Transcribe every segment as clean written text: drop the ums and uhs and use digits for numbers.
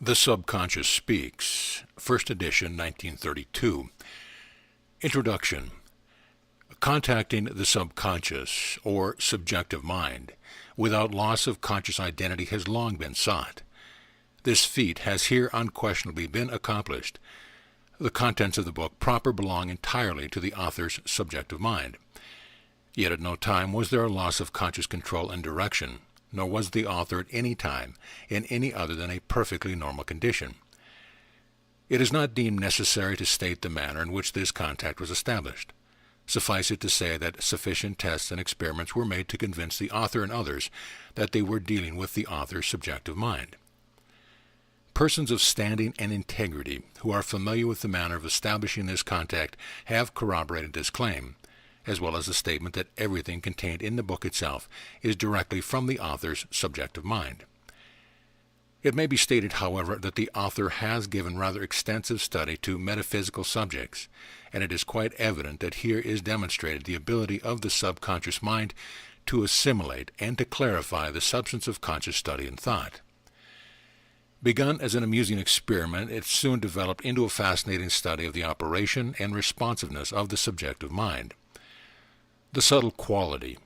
The Subconscious Speaks, First Edition, 1932. Introduction. Contacting the subconscious, or subjective mind, without loss of conscious identity has long been sought. This feat has here unquestionably been accomplished. The contents of the book proper belong entirely to the author's subjective mind. Yet at no time was there a loss of conscious control and direction, nor was the author at any time in any other than a perfectly normal condition. It is not deemed necessary to state the manner in which this contact was established. Suffice it to say that sufficient tests and experiments were made to convince the author and others that they were dealing with the author's subjective mind. Persons of standing and integrity who are familiar with the manner of establishing this contact have corroborated this claim, as well as the statement that everything contained in the book itself is directly from the author's subjective mind. It may be stated, however, that the author has given rather extensive study to metaphysical subjects, and it is quite evident that here is demonstrated the ability of the subconscious mind to assimilate and to clarify the substance of conscious study and thought. Begun as an amusing experiment, it soon developed into a fascinating study of the operation and responsiveness of the subjective mind. The subtle quality,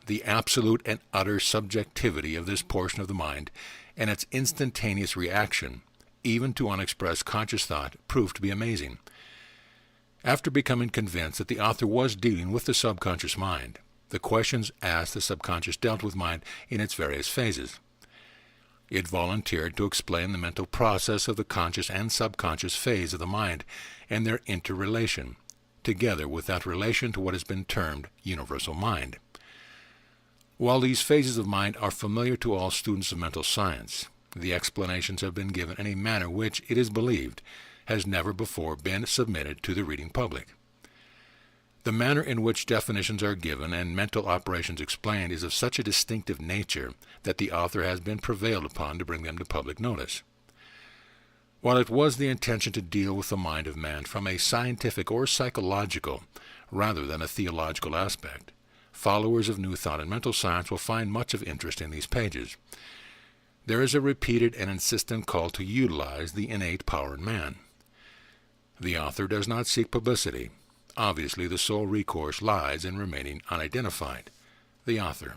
the absolute and utter subjectivity of this portion of the mind, and its instantaneous reaction, even to unexpressed conscious thought, proved to be amazing. After becoming convinced that the author was dealing with the subconscious mind, the questions asked the subconscious dealt with mind in its various phases. It volunteered to explain the mental process of the conscious and subconscious phase of the mind and their interrelation, together with that relation to what has been termed universal mind. While these phases of mind are familiar to all students of mental science, the explanations have been given in a manner which, it is believed, has never before been submitted to the reading public. The manner in which definitions are given and mental operations explained is of such a distinctive nature that the author has been prevailed upon to bring them to public notice. While it was the intention to deal with the mind of man from a scientific or psychological rather than a theological aspect, followers of New Thought and mental science will find much of interest in these pages. There is a repeated and insistent call to utilize the innate power in man. The author does not seek publicity. Obviously, the sole recourse lies in remaining unidentified. The author.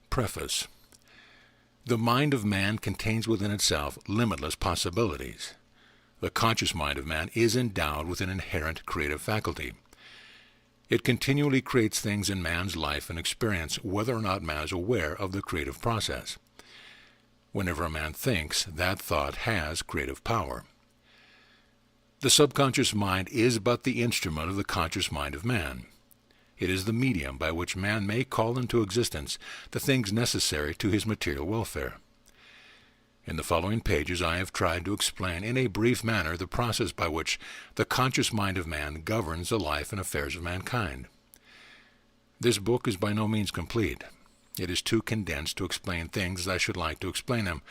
Preface. The mind of man contains within itself limitless possibilities. The conscious mind of man is endowed with an inherent creative faculty. It continually creates things in man's life and experience, whether or not man is aware of the creative process. Whenever a man thinks, that thought has creative power. The subconscious mind is but the instrument of the conscious mind of man. It is the medium by which man may call into existence the things necessary to his material welfare. In the following pages I have tried to explain in a brief manner the process by which the conscious mind of man governs the life and affairs of mankind. This book is by no means complete. It is too condensed to explain things as I should like to explain them,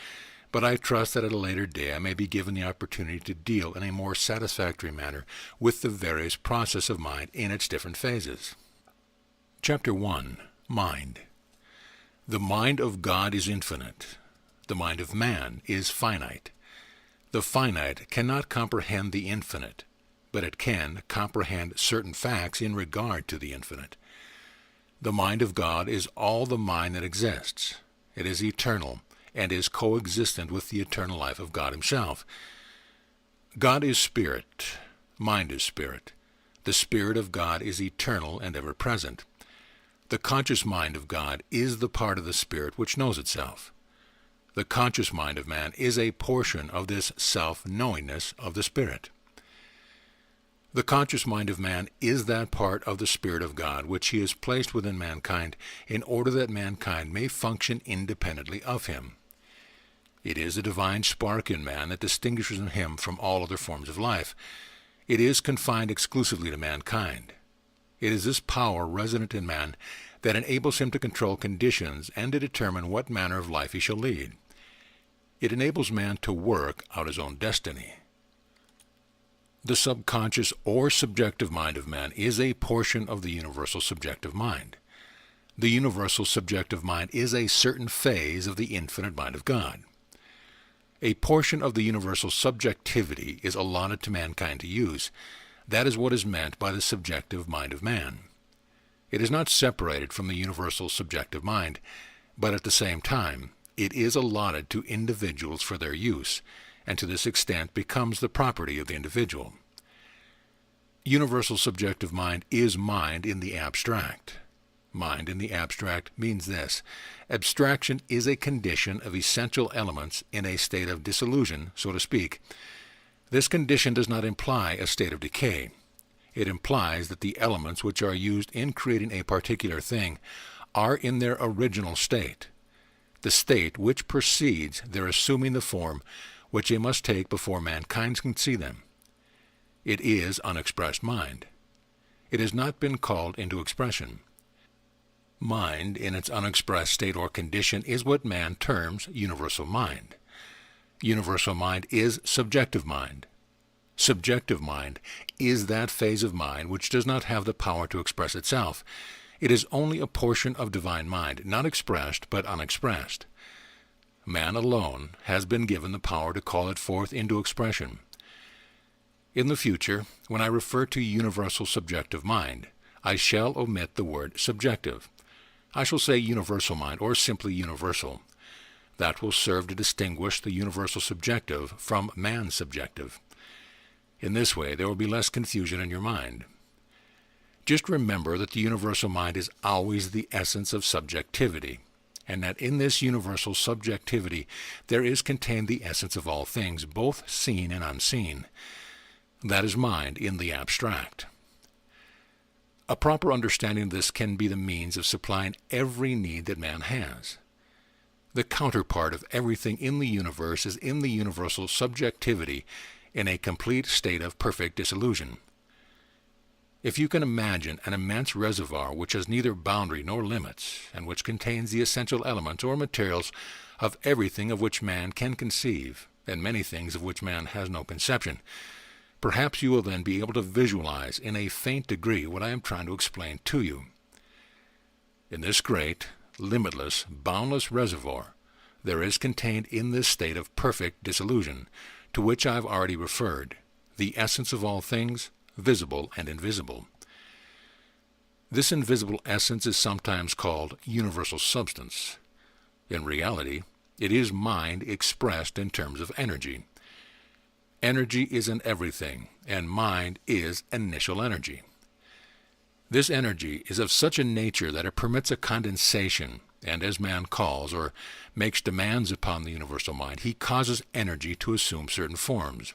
but I trust that at a later day I may be given the opportunity to deal in a more satisfactory manner with the various process of mind in its different phases. Chapter 1. Mind. The mind of God is infinite. The mind of man is finite. The finite cannot comprehend the infinite, but it can comprehend certain facts in regard to the infinite. The mind of God is all the mind that exists. It is eternal, and is coexistent with the eternal life of God himself. God is spirit. Mind is spirit. The Spirit of God is eternal and ever-present. The conscious mind of God is the part of the Spirit which knows itself. The conscious mind of man is a portion of this self-knowingness of the Spirit. The conscious mind of man is that part of the Spirit of God which he has placed within mankind in order that mankind may function independently of him. It is a divine spark in man that distinguishes him from all other forms of life. It is confined exclusively to mankind. It is this power resident in man that enables him to control conditions and to determine what manner of life he shall lead. It enables man to work out his own destiny. The subconscious or subjective mind of man is a portion of the universal subjective mind. The universal subjective mind is a certain phase of the infinite mind of God. A portion of the universal subjectivity is allotted to mankind to use. That is what is meant by the subjective mind of man. It is not separated from the universal subjective mind, but at the same time, it is allotted to individuals for their use, and to this extent becomes the property of the individual. Universal subjective mind is mind in the abstract. Mind in the abstract means this: abstraction is a condition of essential elements in a state of dissolution, so to speak. This condition does not imply a state of decay. It implies that the elements which are used in creating a particular thing are in their original state, the state which precedes their assuming the form which they must take before mankind can see them. It is unexpressed mind. It has not been called into expression. Mind, in its unexpressed state or condition, is what man terms universal mind. Universal mind is subjective mind. Subjective mind is that phase of mind which does not have the power to express itself. It is only a portion of divine mind, not expressed but unexpressed. Man alone has been given the power to call it forth into expression. In the future, when I refer to universal subjective mind, I shall omit the word subjective. I shall say universal mind, or simply universal. That will serve to distinguish the universal subjective from man's subjective. In this way, there will be less confusion in your mind. Just remember that the universal mind is always the essence of subjectivity, and that in this universal subjectivity there is contained the essence of all things, both seen and unseen. That is mind in the abstract. A proper understanding of this can be the means of supplying every need that man has. The counterpart of everything in the universe is in the universal subjectivity in a complete state of perfect dissolution. If you can imagine an immense reservoir which has neither boundary nor limits, and which contains the essential elements or materials of everything of which man can conceive, and many things of which man has no conception, perhaps you will then be able to visualize in a faint degree what I am trying to explain to you. In this great, limitless, boundless reservoir, there is contained in this state of perfect dissolution, to which I have already referred, the essence of all things, visible and invisible. This invisible essence is sometimes called universal substance. In reality, it is mind expressed in terms of energy. Energy is in everything, and mind is initial energy. This energy is of such a nature that it permits a condensation, and as man calls or makes demands upon the universal mind, he causes energy to assume certain forms.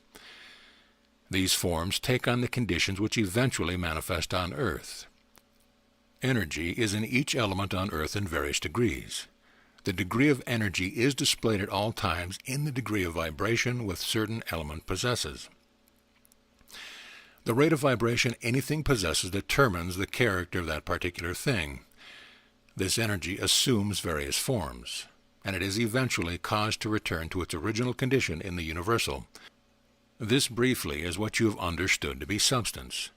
These forms take on the conditions which eventually manifest on earth. Energy is in each element on earth in various degrees. The degree of energy is displayed at all times in the degree of vibration which certain element possesses. The rate of vibration anything possesses determines the character of that particular thing. This energy assumes various forms, and it is eventually caused to return to its original condition in the universal. This briefly is what you have understood to be substance.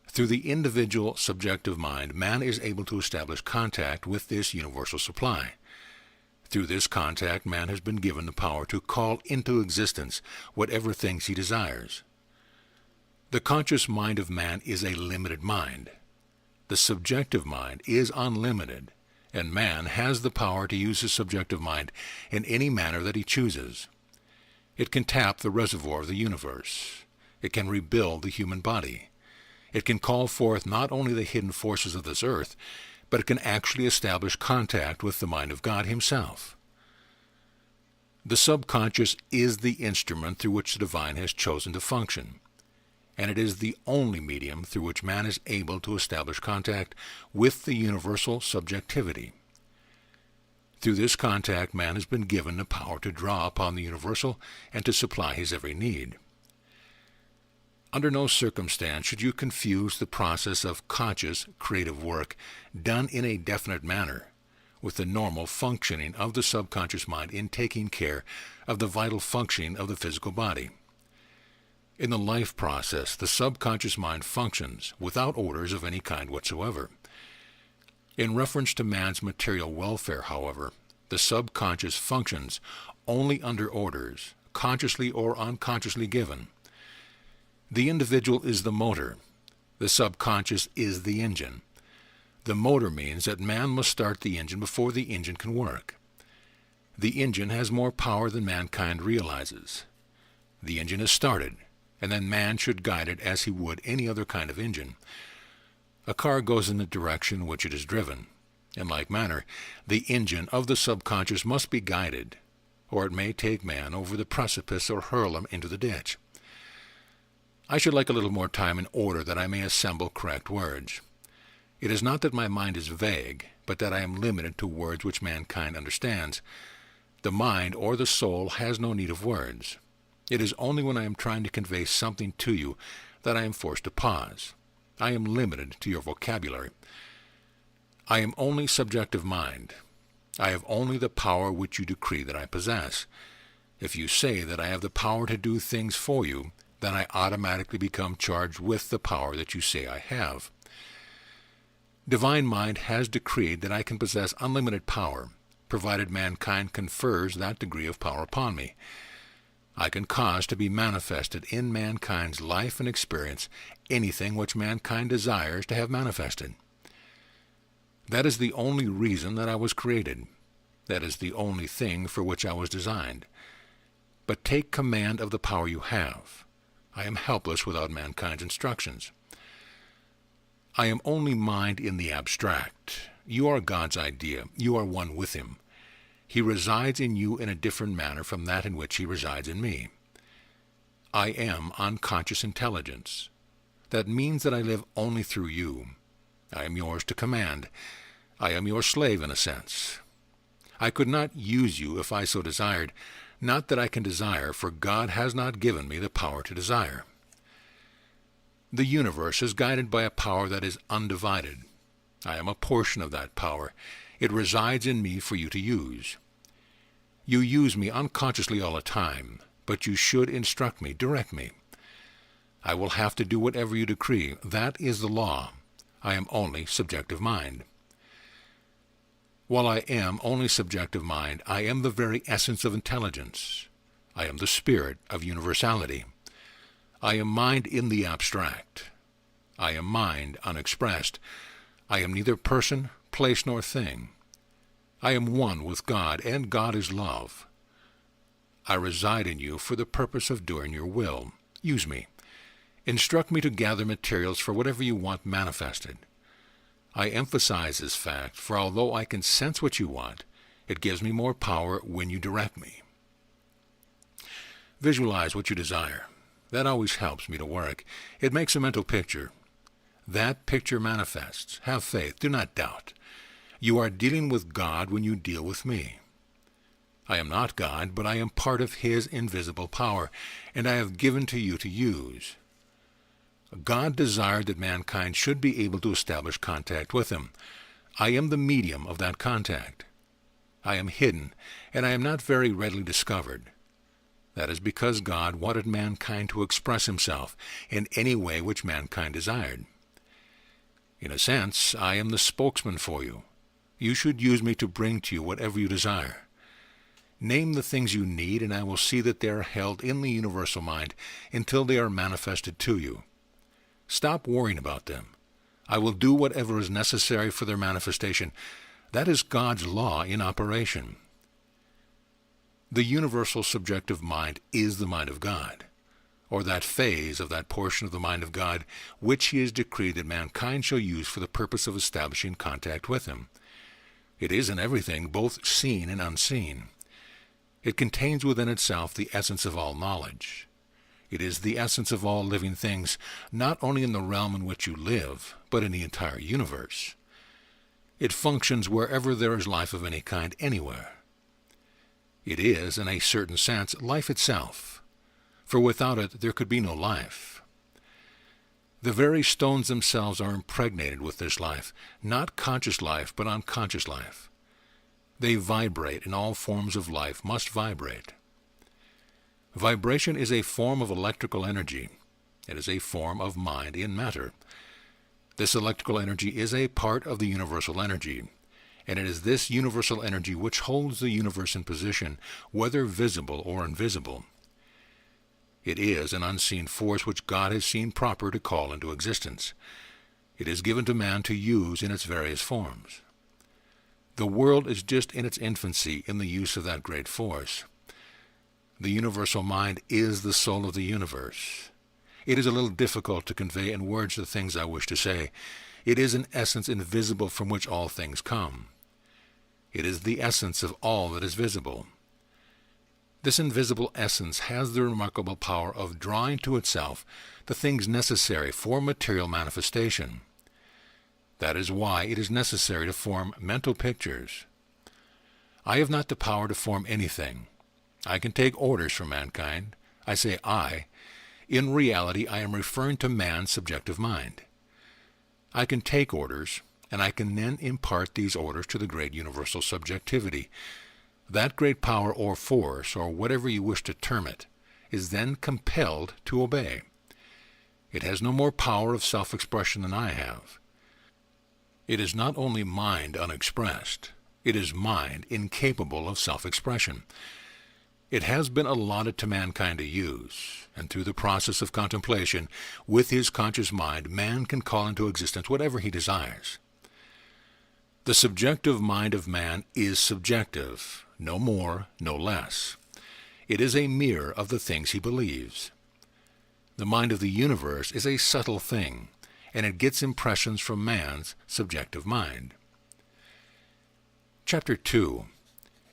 Through the individual subjective mind, man is able to establish contact with this universal supply. Through this contact, man has been given the power to call into existence whatever things he desires. The conscious mind of man is a limited mind. The subjective mind is unlimited, and man has the power to use his subjective mind in any manner that he chooses. It can tap the reservoir of the universe. It can rebuild the human body. It can call forth not only the hidden forces of this earth, but it can actually establish contact with the mind of God himself. The subconscious is the instrument through which the divine has chosen to function, and it is the only medium through which man is able to establish contact with the universal subjectivity. Through this contact, man has been given the power to draw upon the universal and to supply his every need. Under no circumstance should you confuse the process of conscious, creative work done in a definite manner with the normal functioning of the subconscious mind in taking care of the vital functioning of the physical body. In the life process, the subconscious mind functions without orders of any kind whatsoever. In reference to man's material welfare, however, the subconscious functions only under orders, consciously or unconsciously given. The individual is the motor. The subconscious is the engine. The motor means that man must start the engine before the engine can work. The engine has more power than mankind realizes. The engine is started, and then man should guide it as he would any other kind of engine. A car goes in the direction in which it is driven. In like manner, the engine of the subconscious must be guided, or it may take man over the precipice or hurl him into the ditch. I should like a little more time in order that I may assemble correct words. It is not that my mind is vague, but that I am limited to words which mankind understands. The mind or the soul has no need of words. It is only when I am trying to convey something to you that I am forced to pause. I am limited to your vocabulary. I am only subjective mind. I have only the power which you decree that I possess. If you say that I have the power to do things for you, then I automatically become charged with the power that you say I have. Divine mind has decreed that I can possess unlimited power, provided mankind confers that degree of power upon me. I can cause to be manifested in mankind's life and experience anything which mankind desires to have manifested. That is the only reason that I was created. That is the only thing for which I was designed. But take command of the power you have. I am helpless without mankind's instructions. I am only mind in the abstract. You are God's idea. You are one with him. He resides in you in a different manner from that in which he resides in me. I am unconscious intelligence. That means that I live only through you. I am yours to command. I am your slave in a sense. I could not use you if I so desired. Not that I can desire, for God has not given me the power to desire. The universe is guided by a power that is undivided. I am a portion of that power. It resides in me for you to use. You use me unconsciously all the time, but you should instruct me, direct me. I will have to do whatever you decree. That is the law. I am only subjective mind. While I am only subjective mind, I am the very essence of intelligence. I am the spirit of universality. I am mind in the abstract. I am mind unexpressed. I am neither person, place, nor thing. I am one with God, and God is love. I reside in you for the purpose of doing your will. Use me. Instruct me to gather materials for whatever you want manifested. I emphasize this fact, for although I can sense what you want, it gives me more power when you direct me. Visualize what you desire. That always helps me to work. It makes a mental picture. That picture manifests. Have faith. Do not doubt. You are dealing with God when you deal with me. I am not God, but I am part of his invisible power, and I have given to you to use. God desired that mankind should be able to establish contact with him. I am the medium of that contact. I am hidden, and I am not very readily discovered. That is because God wanted mankind to express himself in any way which mankind desired. In a sense, I am the spokesman for you. You should use me to bring to you whatever you desire. Name the things you need, and I will see that they are held in the universal mind until they are manifested to you. Stop worrying about them. I will do whatever is necessary for their manifestation. That is God's law in operation. The universal subjective mind is the mind of God, or that phase of that portion of the mind of God which he has decreed that mankind shall use for the purpose of establishing contact with him. It is in everything, both seen and unseen. It contains within itself the essence of all knowledge. It is the essence of all living things, not only in the realm in which you live, but in the entire universe. It functions wherever there is life of any kind, anywhere. It is, in a certain sense, life itself, for without it there could be no life. The very stones themselves are impregnated with this life, not conscious life, but unconscious life. They vibrate, and all forms of life must vibrate. Vibration is a form of electrical energy. It is a form of mind in matter. This electrical energy is a part of the universal energy, and it is this universal energy which holds the universe in position, whether visible or invisible. It is an unseen force which God has seen proper to call into existence. It is given to man to use in its various forms. The world is just in its infancy in the use of that great force. The universal mind is the soul of the universe. It is a little difficult to convey in words the things I wish to say. It is an essence invisible from which all things come. It is the essence of all that is visible. This invisible essence has the remarkable power of drawing to itself the things necessary for material manifestation. That is why it is necessary to form mental pictures. I have not the power to form anything. I can take orders from mankind. I say I. In reality, I am referring to man's subjective mind. I can take orders, and I can then impart these orders to the great universal subjectivity. That great power or force, or whatever you wish to term it, is then compelled to obey. It has no more power of self-expression than I have. It is not only mind unexpressed, it is mind incapable of self-expression. It has been allotted to mankind to use, and through the process of contemplation, with his conscious mind, man can call into existence whatever he desires. The subjective mind of man is subjective, no more, no less. It is a mirror of the things he believes. The mind of the universe is a subtle thing, and it gets impressions from man's subjective mind. Chapter 2.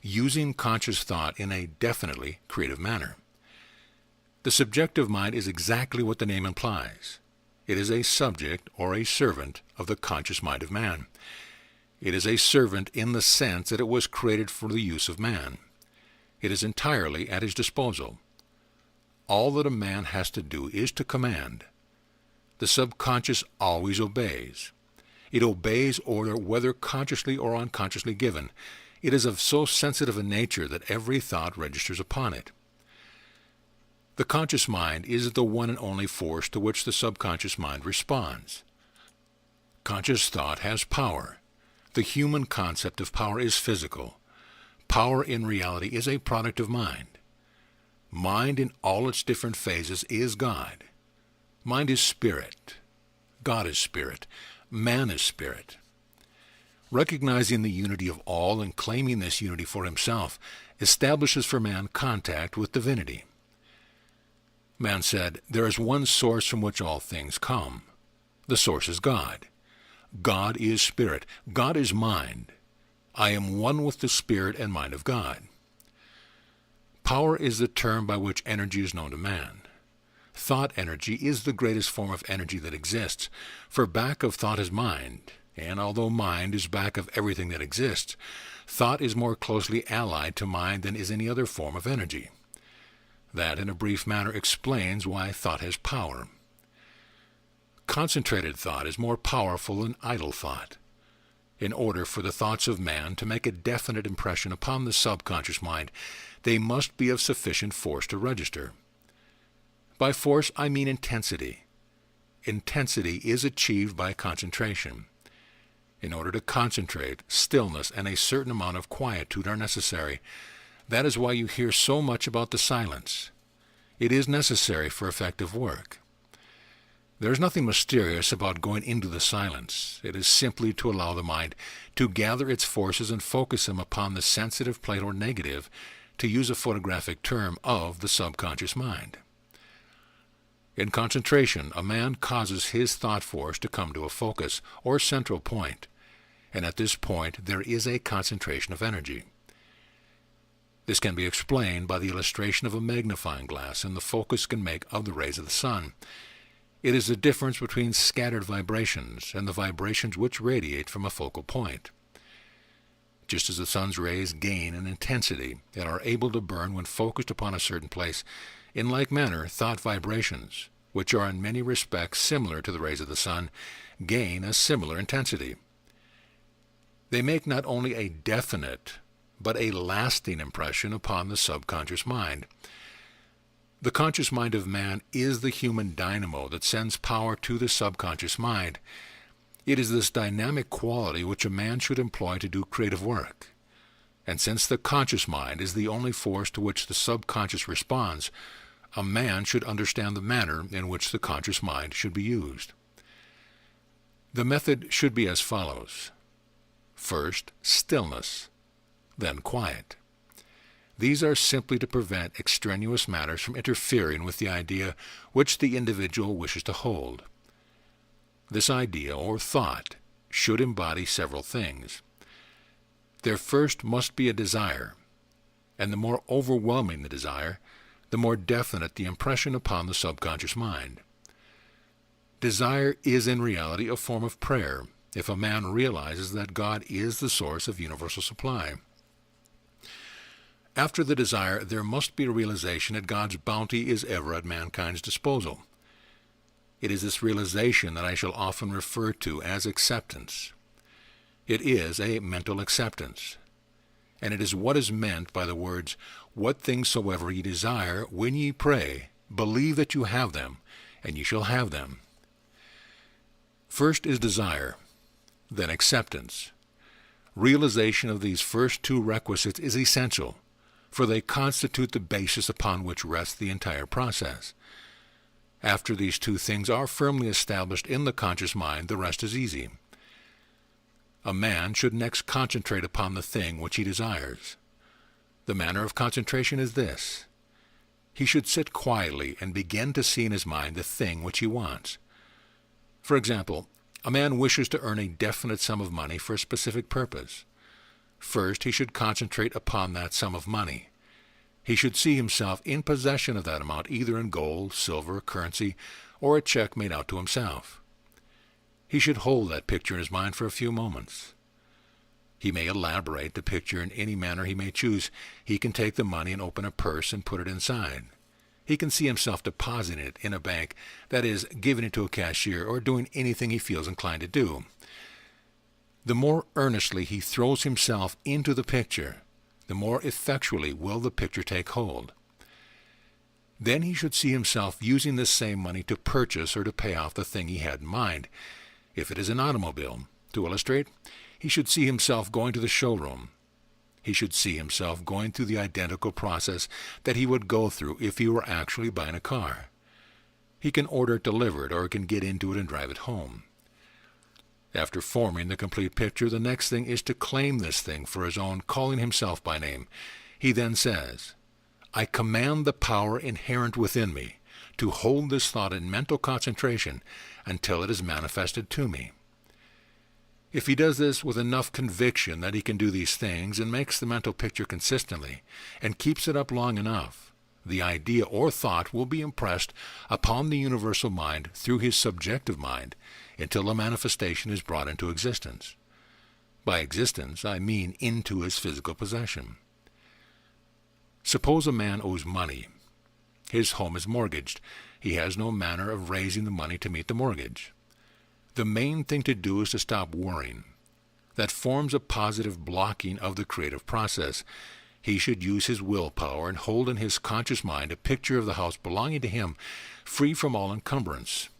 Using conscious thought in a definitely creative manner. The subjective mind is exactly what the name implies. It is a subject or a servant of the conscious mind of man. It is a servant in the sense that it was created for the use of man. It is entirely at his disposal. All that a man has to do is to command. The subconscious always obeys. It obeys order whether consciously or unconsciously given. It is of so sensitive a nature that every thought registers upon it. The conscious mind is the one and only force to which the subconscious mind responds. Conscious thought has power. The human concept of power is physical. Power in reality is a product of mind. Mind in all its different phases is God. Mind is spirit. God is spirit. Man is spirit. Recognizing the unity of all and claiming this unity for himself establishes for man contact with divinity. Man said, "There is one source from which all things come. The source is God. God is spirit. God is mind. I am one with the spirit and mind of God." Power is the term by which energy is known to man. Thought energy is the greatest form of energy that exists, for back of thought is mind. And although mind is back of everything that exists, thought is more closely allied to mind than is any other form of energy. That, in a brief manner, explains why thought has power. Concentrated thought is more powerful than idle thought. In order for the thoughts of man to make a definite impression upon the subconscious mind, they must be of sufficient force to register. By force, I mean intensity. Intensity is achieved by concentration. In order to concentrate, stillness and a certain amount of quietude are necessary. That is why you hear so much about the silence. It is necessary for effective work. There is nothing mysterious about going into the silence. It is simply to allow the mind to gather its forces and focus them upon the sensitive plate or negative, to use a photographic term, of the subconscious mind. In concentration, a man causes his thought force to come to a focus, or central point, and at this point there is a concentration of energy. This can be explained by the illustration of a magnifying glass and the focus can make of the rays of the sun. It is the difference between scattered vibrations and the vibrations which radiate from a focal point. Just as the sun's rays gain in intensity and are able to burn when focused upon a certain place, in like manner, thought vibrations, which are in many respects similar to the rays of the sun, gain a similar intensity. They make not only a definite, but a lasting impression upon the subconscious mind. The conscious mind of man is the human dynamo that sends power to the subconscious mind. It is this dynamic quality which a man should employ to do creative work. And since the conscious mind is the only force to which the subconscious responds, a man should understand the manner in which the conscious mind should be used. The method should be as follows. First, stillness, then quiet. These are simply to prevent extraneous matters from interfering with the idea which the individual wishes to hold. This idea or thought should embody several things. There first must be a desire, and the more overwhelming the desire, the more definite the impression upon the subconscious mind. Desire is in reality a form of prayer, if a man realizes that God is the source of universal supply. After the desire, there must be a realization that God's bounty is ever at mankind's disposal. It is this realization that I shall often refer to as acceptance. It is a mental acceptance, and it is what is meant by the words, "What things soever ye desire, when ye pray, believe that you have them, and ye shall have them." First is desire, then acceptance. Realization of these first two requisites is essential, for they constitute the basis upon which rests the entire process. After these two things are firmly established in the conscious mind, the rest is easy. A man should next concentrate upon the thing which he desires. The manner of concentration is this. He should sit quietly and begin to see in his mind the thing which he wants. For example, a man wishes to earn a definite sum of money for a specific purpose. First, he should concentrate upon that sum of money. He should see himself in possession of that amount, either in gold, silver, currency, or a check made out to himself. He should hold that picture in his mind for a few moments. He may elaborate the picture in any manner he may choose. He can take the money and open a purse and put it inside. He can see himself depositing it in a bank, that is, giving it to a cashier, or doing anything he feels inclined to do. The more earnestly he throws himself into the picture, the more effectually will the picture take hold. Then he should see himself using this same money to purchase or to pay off the thing he had in mind. If it is an automobile, to illustrate, he should see himself going to the showroom. He should see himself going through the identical process that he would go through if he were actually buying a car. He can order it delivered, or can get into it and drive it home. After forming the complete picture, the next thing is to claim this thing for his own, calling himself by name. He then says, "I command the power inherent within me to hold this thought in mental concentration until it is manifested to me." If he does this with enough conviction that he can do these things, and makes the mental picture consistently, and keeps it up long enough, the idea or thought will be impressed upon the universal mind through his subjective mind until the manifestation is brought into existence. By existence, I mean into his physical possession. Suppose a man owes money. His home is mortgaged. He has no manner of raising the money to meet the mortgage. The main thing to do is to stop worrying. That forms a positive blocking of the creative process. He should use his willpower and hold in his conscious mind a picture of the house belonging to him, free from all encumbrance.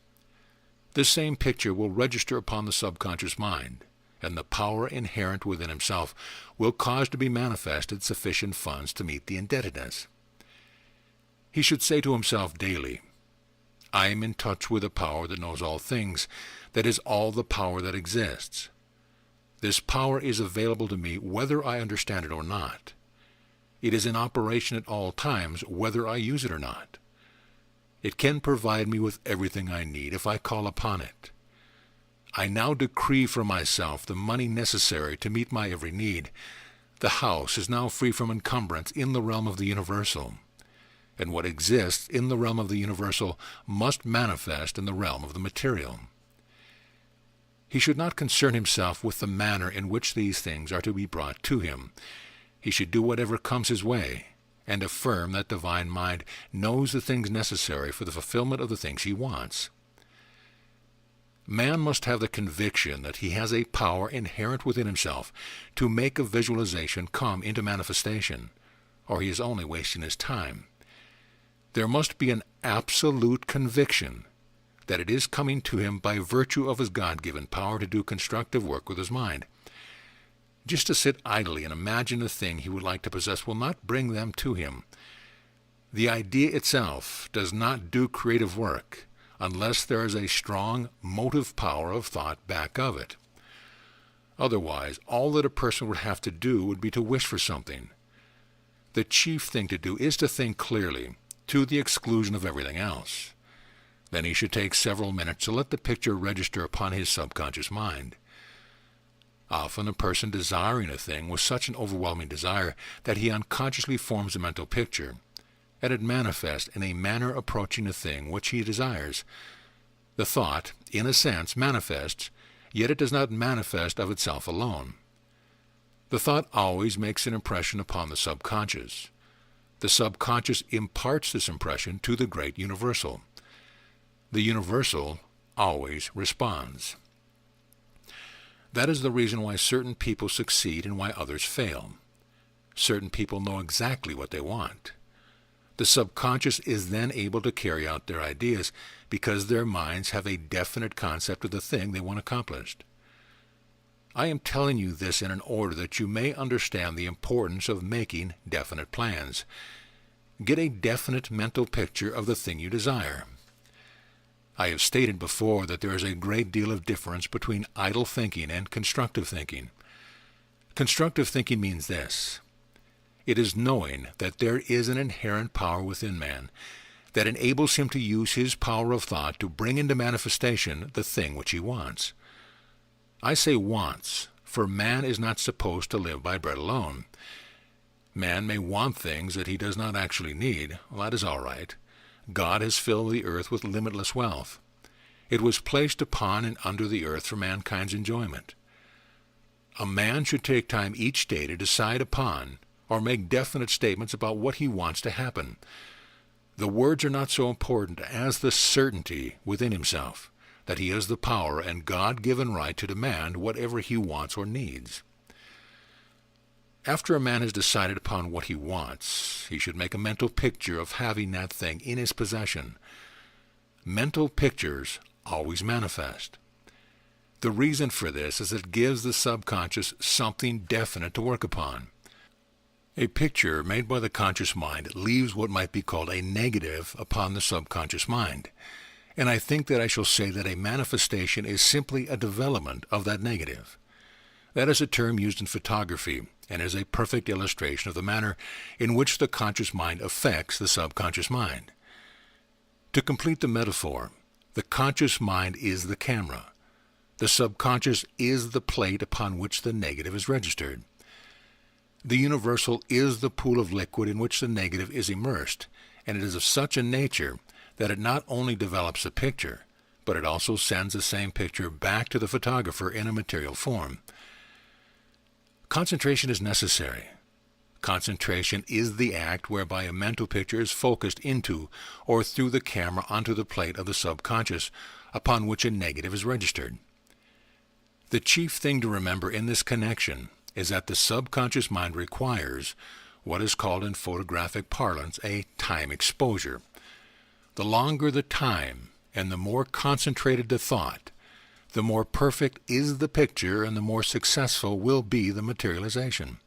This same picture will register upon the subconscious mind, and the power inherent within himself will cause to be manifested sufficient funds to meet the indebtedness. He should say to himself daily, "I am in touch with a power that knows all things, that is all the power that exists. This power is available to me whether I understand it or not. It is in operation at all times whether I use it or not. It can provide me with everything I need if I call upon it. I now decree for myself the money necessary to meet my every need. The house is now free from encumbrance in the realm of the universal, and what exists in the realm of the universal must manifest in the realm of the material." He should not concern himself with the manner in which these things are to be brought to him. He should do whatever comes his way, and affirm that divine mind knows the things necessary for the fulfillment of the things he wants. Man must have the conviction that he has a power inherent within himself to make a visualization come into manifestation, or he is only wasting his time. There must be an absolute conviction that it is coming to him by virtue of his God-given power to do constructive work with his mind. Just to sit idly and imagine a thing he would like to possess will not bring them to him. The idea itself does not do creative work unless there is a strong motive power of thought back of it. Otherwise, all that a person would have to do would be to wish for something. The chief thing to do is to think clearly, to the exclusion of everything else. Then he should take several minutes to let the picture register upon his subconscious mind. Often a person desiring a thing with such an overwhelming desire that he unconsciously forms a mental picture, and it manifests in a manner approaching the thing which he desires. The thought, in a sense, manifests, yet it does not manifest of itself alone. The thought always makes an impression upon the subconscious. The subconscious imparts this impression to the great universal. The universal always responds. That is the reason why certain people succeed and why others fail. Certain people know exactly what they want. The subconscious is then able to carry out their ideas because their minds have a definite concept of the thing they want accomplished. I am telling you this in an order that you may understand the importance of making definite plans. Get a definite mental picture of the thing you desire. I have stated before that there is a great deal of difference between idle thinking and constructive thinking. Constructive thinking means this. It is knowing that there is an inherent power within man that enables him to use his power of thought to bring into manifestation the thing which he wants. I say wants, for man is not supposed to live by bread alone. Man may want things that he does not actually need. Well, that is all right. God has filled the earth with limitless wealth. It was placed upon and under the earth for mankind's enjoyment. A man should take time each day to decide upon or make definite statements about what he wants to happen. The words are not so important as the certainty within himself that he has the power and God-given right to demand whatever he wants or needs. After a man has decided upon what he wants, he should make a mental picture of having that thing in his possession. Mental pictures always manifest. The reason for this is it gives the subconscious something definite to work upon. A picture made by the conscious mind leaves what might be called a negative upon the subconscious mind, and I think that I shall say that a manifestation is simply a development of that negative. That is a term used in photography, and is a perfect illustration of the manner in which the conscious mind affects the subconscious mind. To complete the metaphor, the conscious mind is the camera. The subconscious is the plate upon which the negative is registered. The universal is the pool of liquid in which the negative is immersed, and it is of such a nature that it not only develops a picture, but it also sends the same picture back to the photographer in a material form. Concentration is necessary. Concentration is the act whereby a mental picture is focused into or through the camera onto the plate of the subconscious upon which a negative is registered. The chief thing to remember in this connection is that the subconscious mind requires what is called in photographic parlance a time exposure. The longer the time and the more concentrated the thought, the more perfect is the picture and the more successful will be the materialization.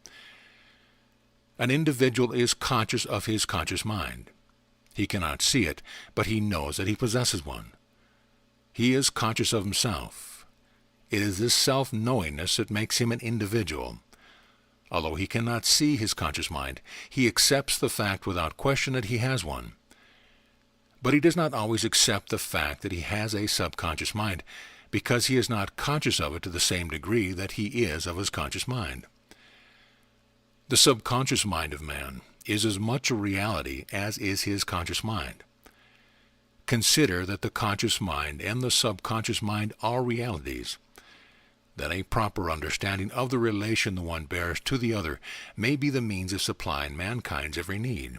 An individual is conscious of his conscious mind. He cannot see it, but he knows that he possesses one. He is conscious of himself. It is this self-knowingness that makes him an individual. Although he cannot see his conscious mind, he accepts the fact without question that he has one. But he does not always accept the fact that he has a subconscious mind, because he is not conscious of it to the same degree that he is of his conscious mind. The subconscious mind of man is as much a reality as is his conscious mind. Consider that the conscious mind and the subconscious mind are realities. Then a proper understanding of the relation the one bears to the other may be the means of supplying mankind's every need.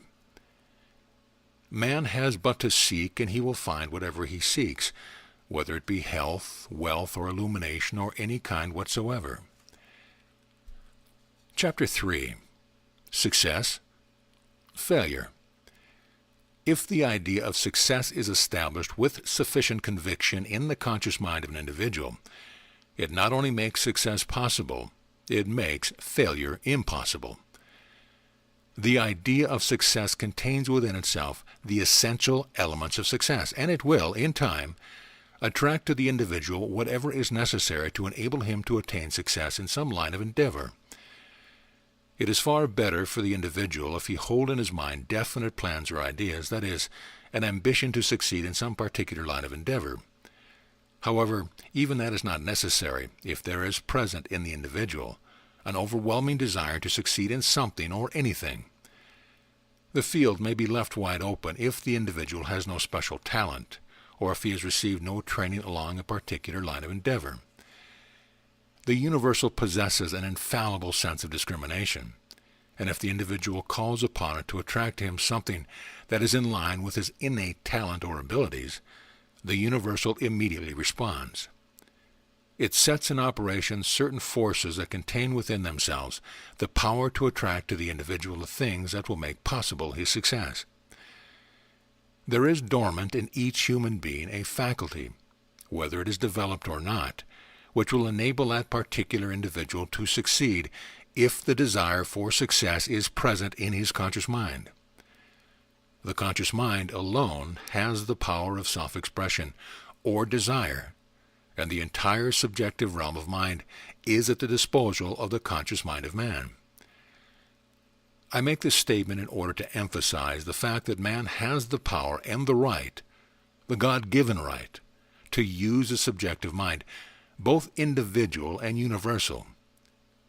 Man has but to seek, and he will find whatever he seeks, whether it be health, wealth, or illumination, or any kind whatsoever. Chapter 3. Success, Failure. If the idea of success is established with sufficient conviction in the conscious mind of an individual, it not only makes success possible, it makes failure impossible. The idea of success contains within itself the essential elements of success, and it will, in time, attract to the individual whatever is necessary to enable him to attain success in some line of endeavor. It is far better for the individual if he hold in his mind definite plans or ideas, that is, an ambition to succeed in some particular line of endeavor. However, even that is not necessary if there is present in the individual an overwhelming desire to succeed in something or anything. The field may be left wide open if the individual has no special talent, or if he has received no training along a particular line of endeavor. The universal possesses an infallible sense of discrimination, and if the individual calls upon it to attract to him something that is in line with his innate talent or abilities, the universal immediately responds. It sets in operation certain forces that contain within themselves the power to attract to the individual the things that will make possible his success. There is dormant in each human being a faculty, whether it is developed or not, which will enable that particular individual to succeed if the desire for success is present in his conscious mind. The conscious mind alone has the power of self-expression or desire, and the entire subjective realm of mind is at the disposal of the conscious mind of man. I make this statement in order to emphasize the fact that man has the power and the right, the God-given right, to use his subjective mind, both individual and universal,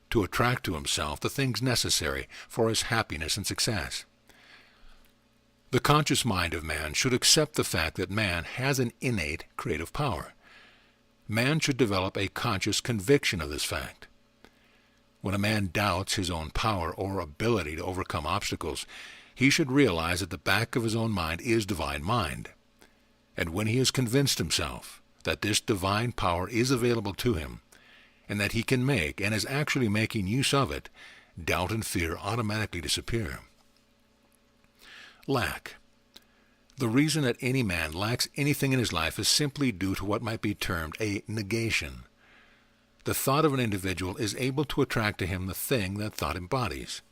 to attract to himself the things necessary for his happiness and success. The conscious mind of man should accept the fact that man has an innate creative power. Man should develop a conscious conviction of this fact. When a man doubts his own power or ability to overcome obstacles, he should realize at the back of his own mind is divine mind. And when he has convinced himself that this divine power is available to him, and that he can make and is actually making use of it, doubt and fear automatically disappear. Lack. The reason that any man lacks anything in his life is simply due to what might be termed a negation. The thought of an individual is able to attract to him the thing that thought embodies.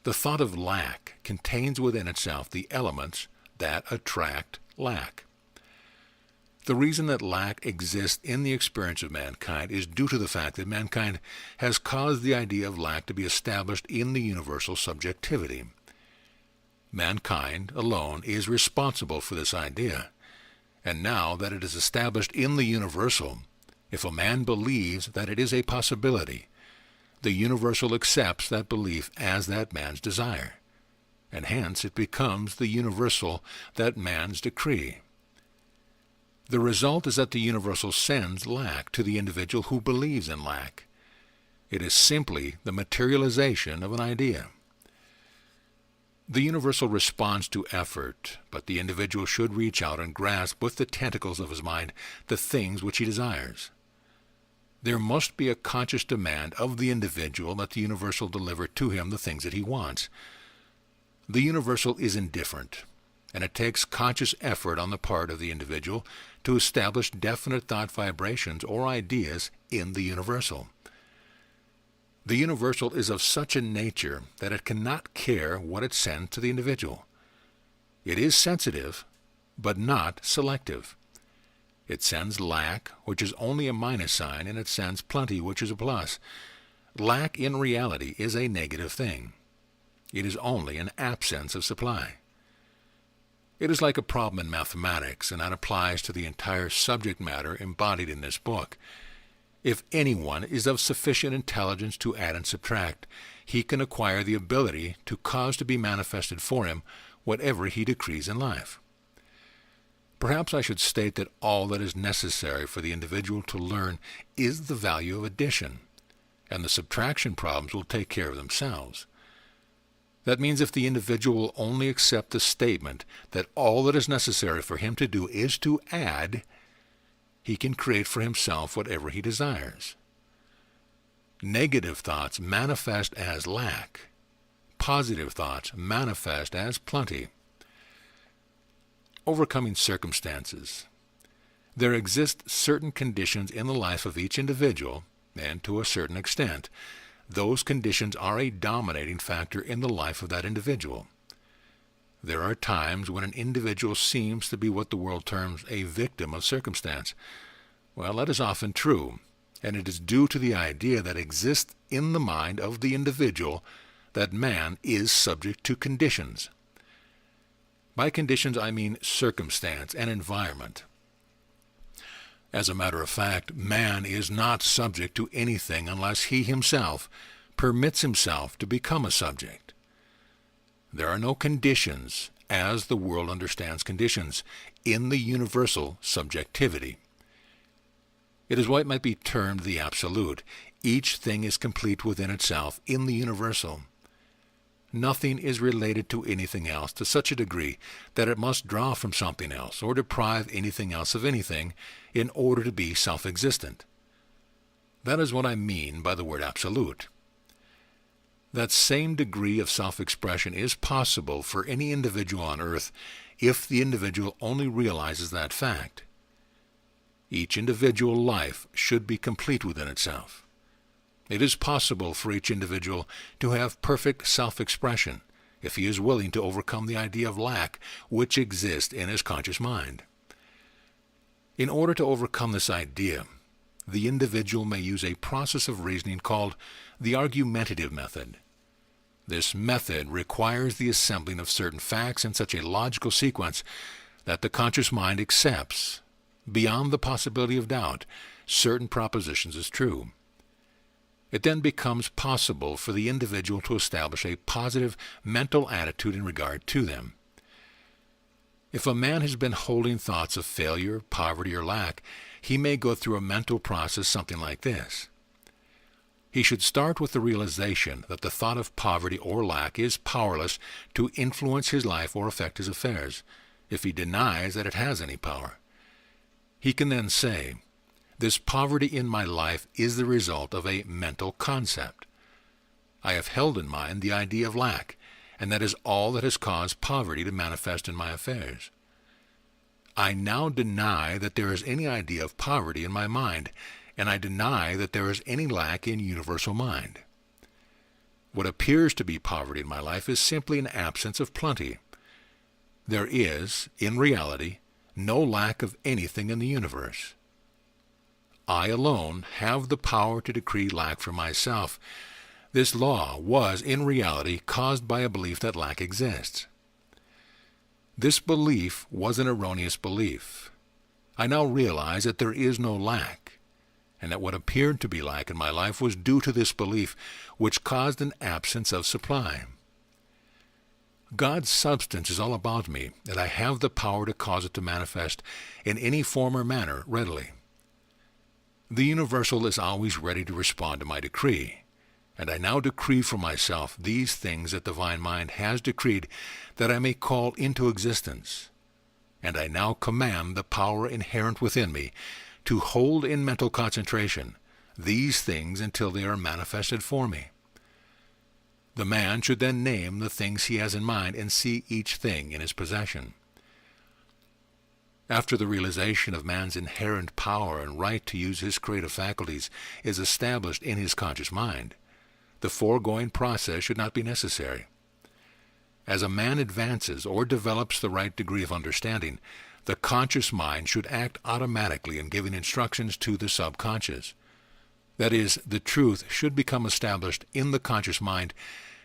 The thought of lack contains within itself the elements that attract lack. The reason that lack exists in the experience of mankind is due to the fact that mankind has caused the idea of lack to be established in the universal subjectivity. Mankind alone is responsible for this idea, and now that it is established in the universal, if a man believes that it is a possibility, the universal accepts that belief as that man's desire, and hence it becomes the universal that man's decree. The result is that the universal sends lack to the individual who believes in lack. It is simply the materialization of an idea. The universal responds to effort, but the individual should reach out and grasp with the tentacles of his mind the things which he desires. There must be a conscious demand of the individual that the universal deliver to him the things that he wants. The universal is indifferent, and it takes conscious effort on the part of the individual to establish definite thought vibrations or ideas in the universal. The universal is of such a nature that it cannot care what it sends to the individual. It is sensitive, but not selective. It sends lack, which is only a minus sign, and it sends plenty, which is a plus. Lack in reality is a negative thing. It is only an absence of supply. It is like a problem in mathematics, and that applies to the entire subject matter embodied in this book. If anyone is of sufficient intelligence to add and subtract, he can acquire the ability to cause to be manifested for him whatever he decrees in life. Perhaps I should state that all that is necessary for the individual to learn is the value of addition, and the subtraction problems will take care of themselves. That means if the individual will only accept the statement that all that is necessary for him to do is to add, he can create for himself whatever he desires. Negative thoughts manifest as lack. Positive thoughts manifest as plenty. Overcoming circumstances. There exist certain conditions in the life of each individual, and to a certain extent, those conditions are a dominating factor in the life of that individual. There are times when an individual seems to be what the world terms a victim of circumstance. Well, that is often true, and it is due to the idea that exists in the mind of the individual that man is subject to conditions. By conditions, I mean circumstance and environment. As a matter of fact, man is not subject to anything unless he himself permits himself to become a subject. There are no conditions, as the world understands conditions, in the universal subjectivity. It is what might be termed the absolute. Each thing is complete within itself in the universal. Nothing is related to anything else to such a degree that it must draw from something else or deprive anything else of anything in order to be self-existent. That is what I mean by the word absolute. That same degree of self-expression is possible for any individual on earth if the individual only realizes that fact. Each individual life should be complete within itself. It is possible for each individual to have perfect self-expression if he is willing to overcome the idea of lack which exists in his conscious mind. In order to overcome this idea, the individual may use a process of reasoning called the argumentative method. This method requires the assembling of certain facts in such a logical sequence that the conscious mind accepts, beyond the possibility of doubt, certain propositions as true. It then becomes possible for the individual to establish a positive mental attitude in regard to them. If a man has been holding thoughts of failure, poverty, or lack, he may go through a mental process something like this. He should start with the realization that the thought of poverty or lack is powerless to influence his life or affect his affairs, if he denies that it has any power. He can then say, "This poverty in my life is the result of a mental concept. I have held in mind the idea of lack, and that is all that has caused poverty to manifest in my affairs. I now deny that there is any idea of poverty in my mind, and I deny that there is any lack in universal mind. What appears to be poverty in my life is simply an absence of plenty. There is, in reality, no lack of anything in the universe. I alone have the power to decree lack for myself. This law was, in reality, caused by a belief that lack exists. This belief was an erroneous belief. I now realize that there is no lack, and that what appeared to be lack in my life was due to this belief, which caused an absence of supply. God's substance is all about me, and I have the power to cause it to manifest in any form or manner readily. The universal is always ready to respond to my decree, and I now decree for myself these things that the divine mind has decreed that I may call into existence, and I now command the power inherent within me to hold in mental concentration these things until they are manifested for me. The man should then name the things he has in mind and see each thing in his possession. After the realization of man's inherent power and right to use his creative faculties is established in his conscious mind, the foregoing process should not be necessary. As a man advances or develops the right degree of understanding, the conscious mind should act automatically in giving instructions to the subconscious. That is, the truth should become established in the conscious mind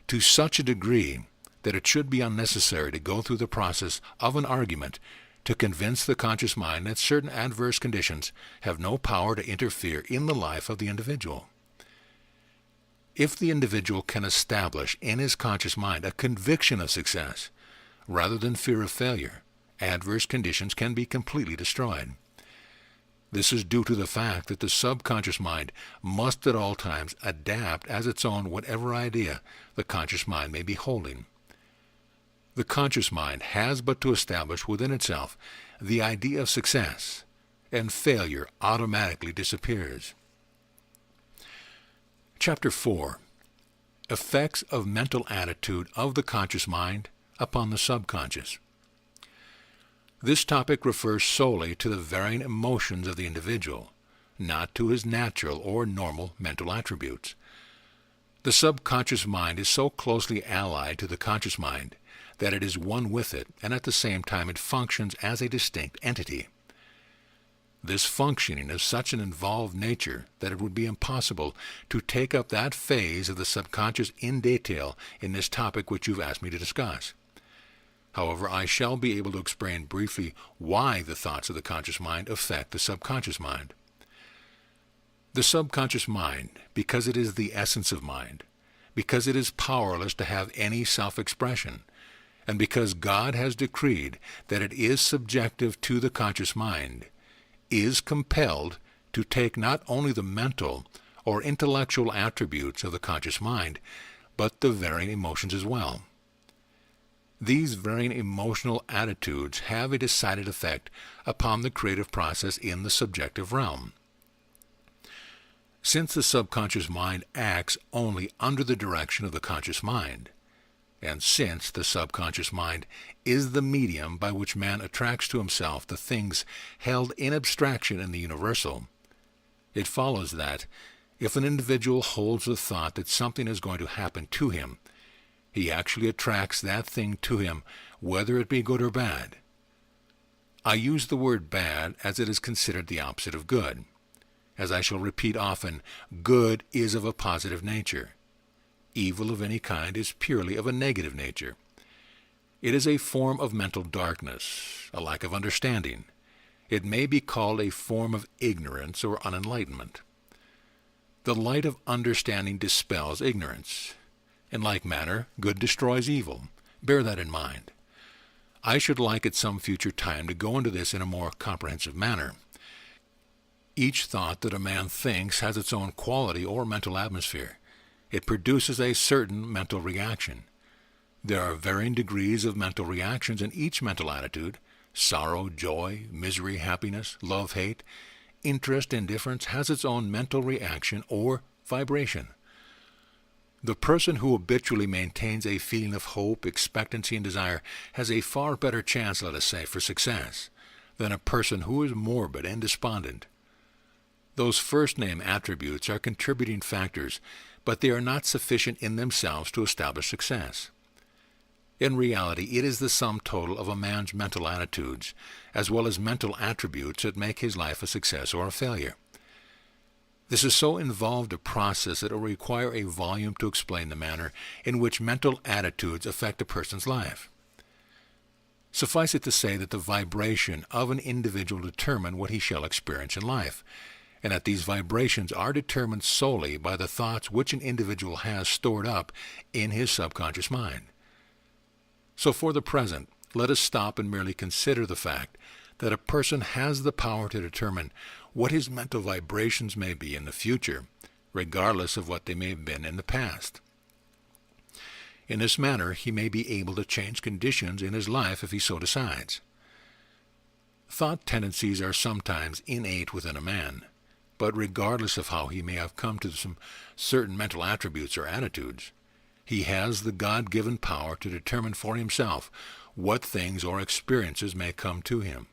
to such a degree that it should be unnecessary to go through the process of an argument to convince the conscious mind that certain adverse conditions have no power to interfere in the life of the individual. If the individual can establish in his conscious mind a conviction of success, rather than fear of failure, adverse conditions can be completely destroyed. This is due to the fact that the subconscious mind must at all times adapt as its own whatever idea the conscious mind may be holding. The conscious mind has but to establish within itself the idea of success, and failure automatically disappears. Chapter 4. Effects of mental attitude of the conscious mind upon the subconscious. This topic refers solely to the varying emotions of the individual, not to his natural or normal mental attributes. The subconscious mind is so closely allied to the conscious mind that it is one with it, and at the same time it functions as a distinct entity. This functioning is such an involved nature that it would be impossible to take up that phase of the subconscious in detail in this topic which you've asked me to discuss. However, I shall be able to explain briefly why the thoughts of the conscious mind affect the subconscious mind. The subconscious mind, because it is the essence of mind, because it is powerless to have any self-expression, and because God has decreed that it is subjective to the conscious mind, is compelled to take not only the mental or intellectual attributes of the conscious mind, but the varying emotions as well. These varying emotional attitudes have a decided effect upon the creative process in the subjective realm. Since the subconscious mind acts only under the direction of the conscious mind, and since the subconscious mind is the medium by which man attracts to himself the things held in abstraction in the universal, it follows that if an individual holds the thought that something is going to happen to him, he actually attracts that thing to him, whether it be good or bad. I use the word bad as it is considered the opposite of good. As I shall repeat often, good is of a positive nature. Evil of any kind is purely of a negative nature. It is a form of mental darkness, a lack of understanding. It may be called a form of ignorance or unenlightenment. The light of understanding dispels ignorance. In like manner, good destroys evil. Bear that in mind. I should like at some future time to go into this in a more comprehensive manner. Each thought that a man thinks has its own quality or mental atmosphere. It produces a certain mental reaction. There are varying degrees of mental reactions in each mental attitude. Sorrow, joy, misery, happiness, love, hate, interest, indifference has its own mental reaction or vibration. The person who habitually maintains a feeling of hope, expectancy, and desire has a far better chance, let us say, for success, than a person who is morbid and despondent. Those first-name attributes are contributing factors, but they are not sufficient in themselves to establish success. In reality, it is the sum total of a man's mental attitudes, as well as mental attributes, that make his life a success or a failure. This is so involved a process that it will require a volume to explain the manner in which mental attitudes affect a person's life. Suffice it to say that the vibration of an individual determine what he shall experience in life, and that these vibrations are determined solely by the thoughts which an individual has stored up in his subconscious mind. So for the present, let us stop and merely consider the fact that a person has the power to determine what his mental vibrations may be in the future, regardless of what they may have been in the past. In this manner, he may be able to change conditions in his life if he so decides. Thought tendencies are sometimes innate within a man, but regardless of how he may have come to some certain mental attributes or attitudes, he has the God-given power to determine for himself what things or experiences may come to him.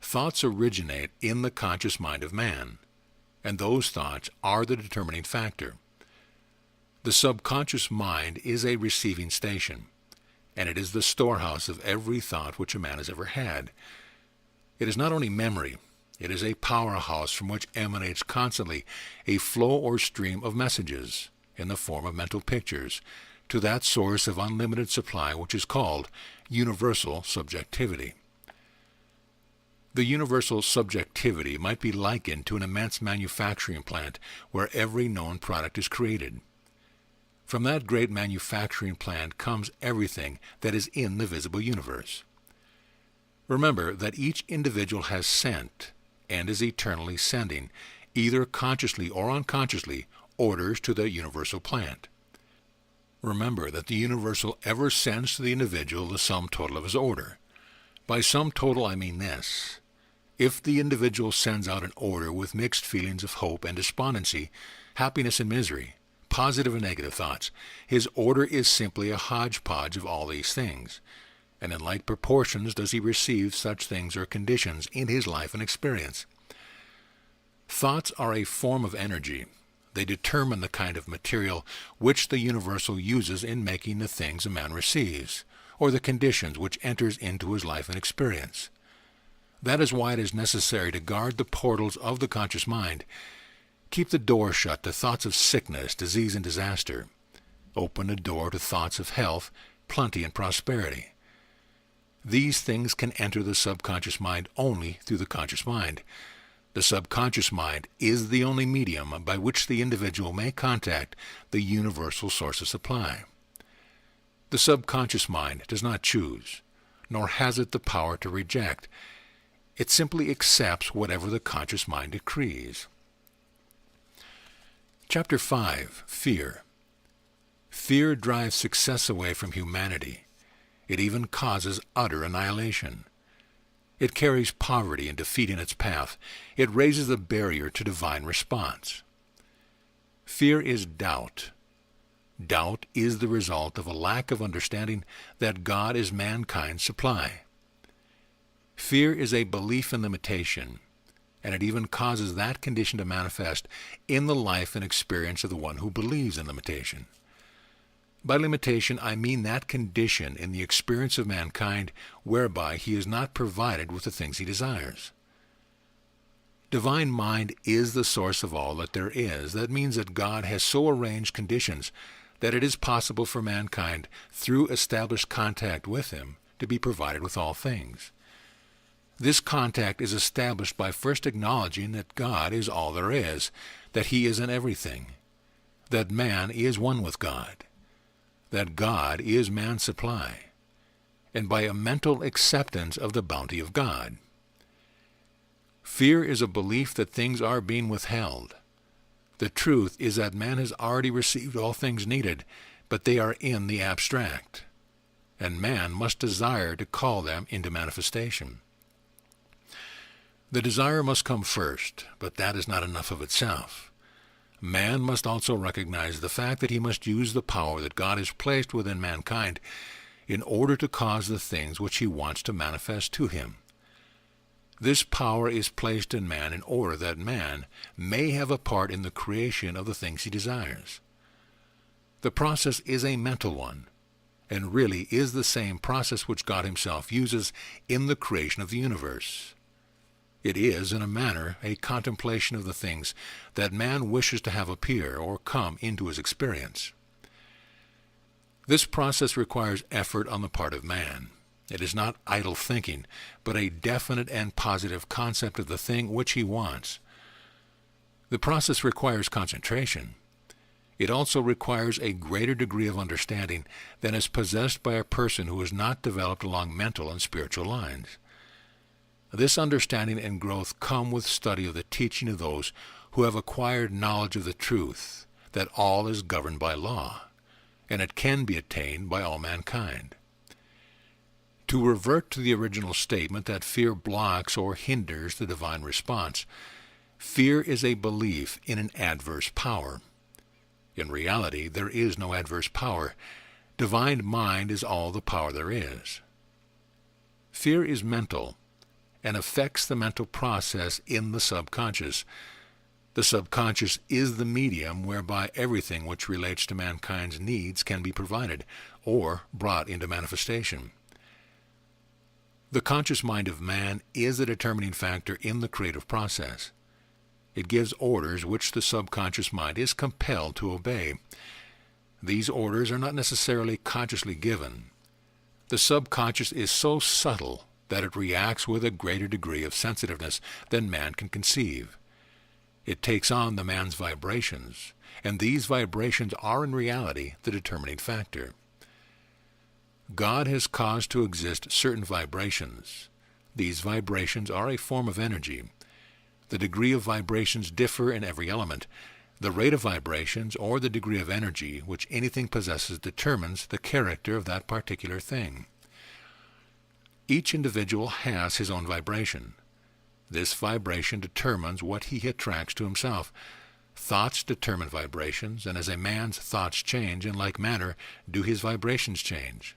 Thoughts originate in the conscious mind of man, and those thoughts are the determining factor. The subconscious mind is a receiving station, and it is the storehouse of every thought which a man has ever had. It is not only memory, it is a powerhouse from which emanates constantly a flow or stream of messages, in the form of mental pictures, to that source of unlimited supply which is called universal subjectivity. The universal subjectivity might be likened to an immense manufacturing plant where every known product is created. From that great manufacturing plant comes everything that is in the visible universe. Remember that each individual has sent, and is eternally sending, either consciously or unconsciously, orders to the universal plant. Remember that the universal ever sends to the individual the sum total of his order. By sum total I mean this. If the individual sends out an order with mixed feelings of hope and despondency, happiness and misery, positive and negative thoughts, his order is simply a hodgepodge of all these things, and in like proportions does he receive such things or conditions in his life and experience. Thoughts are a form of energy. They determine the kind of material which the universal uses in making the things a man receives, or the conditions which enters into his life and experience. That is why it is necessary to guard the portals of the conscious mind. Keep the door shut to thoughts of sickness, disease, and disaster. Open the door to thoughts of health, plenty, and prosperity. These things can enter the subconscious mind only through the conscious mind. The subconscious mind is the only medium by which the individual may contact the universal source of supply. The subconscious mind does not choose, nor has it the power to reject. It simply accepts whatever the conscious mind decrees. Chapter 5. Fear. Fear drives success away from humanity. It even causes utter annihilation. It carries poverty and defeat in its path. It raises a barrier to divine response. Fear is doubt. Doubt is the result of a lack of understanding that God is mankind's supply. Fear is a belief in limitation, and it even causes that condition to manifest in the life and experience of the one who believes in limitation. By limitation, I mean that condition in the experience of mankind whereby he is not provided with the things he desires. Divine mind is the source of all that there is. That means that God has so arranged conditions that it is possible for mankind, through established contact with him, to be provided with all things. This contact is established by first acknowledging that God is all there is, that he is in everything, that man is one with God, that God is man's supply, and by a mental acceptance of the bounty of God. Fear is a belief that things are being withheld. The truth is that man has already received all things needed, but they are in the abstract, and man must desire to call them into manifestation. The desire must come first, but that is not enough of itself. Man must also recognize the fact that he must use the power that God has placed within mankind in order to cause the things which he wants to manifest to him. This power is placed in man in order that man may have a part in the creation of the things he desires. The process is a mental one, and really is the same process which God himself uses in the creation of the universe. It is, in a manner, a contemplation of the things that man wishes to have appear or come into his experience. This process requires effort on the part of man. It is not idle thinking, but a definite and positive concept of the thing which he wants. The process requires concentration. It also requires a greater degree of understanding than is possessed by a person who is not developed along mental and spiritual lines. This understanding and growth come with study of the teaching of those who have acquired knowledge of the truth, that all is governed by law, and it can be attained by all mankind. To revert to the original statement that fear blocks or hinders the divine response, fear is a belief in an adverse power. In reality, there is no adverse power. Divine mind is all the power there is. Fear is mental, and affects the mental process in the subconscious. The subconscious is the medium whereby everything which relates to mankind's needs can be provided or brought into manifestation. The conscious mind of man is the determining factor in the creative process. It gives orders which the subconscious mind is compelled to obey. These orders are not necessarily consciously given. The subconscious is so subtle that it reacts with a greater degree of sensitiveness than man can conceive. It takes on the man's vibrations, and these vibrations are in reality the determining factor. God has caused to exist certain vibrations. These vibrations are a form of energy. The degree of vibrations differ in every element. The rate of vibrations, or the degree of energy which anything possesses, determines the character of that particular thing. Each individual has his own vibration. This vibration determines what he attracts to himself. Thoughts determine vibrations, and as a man's thoughts change, in like manner do his vibrations change.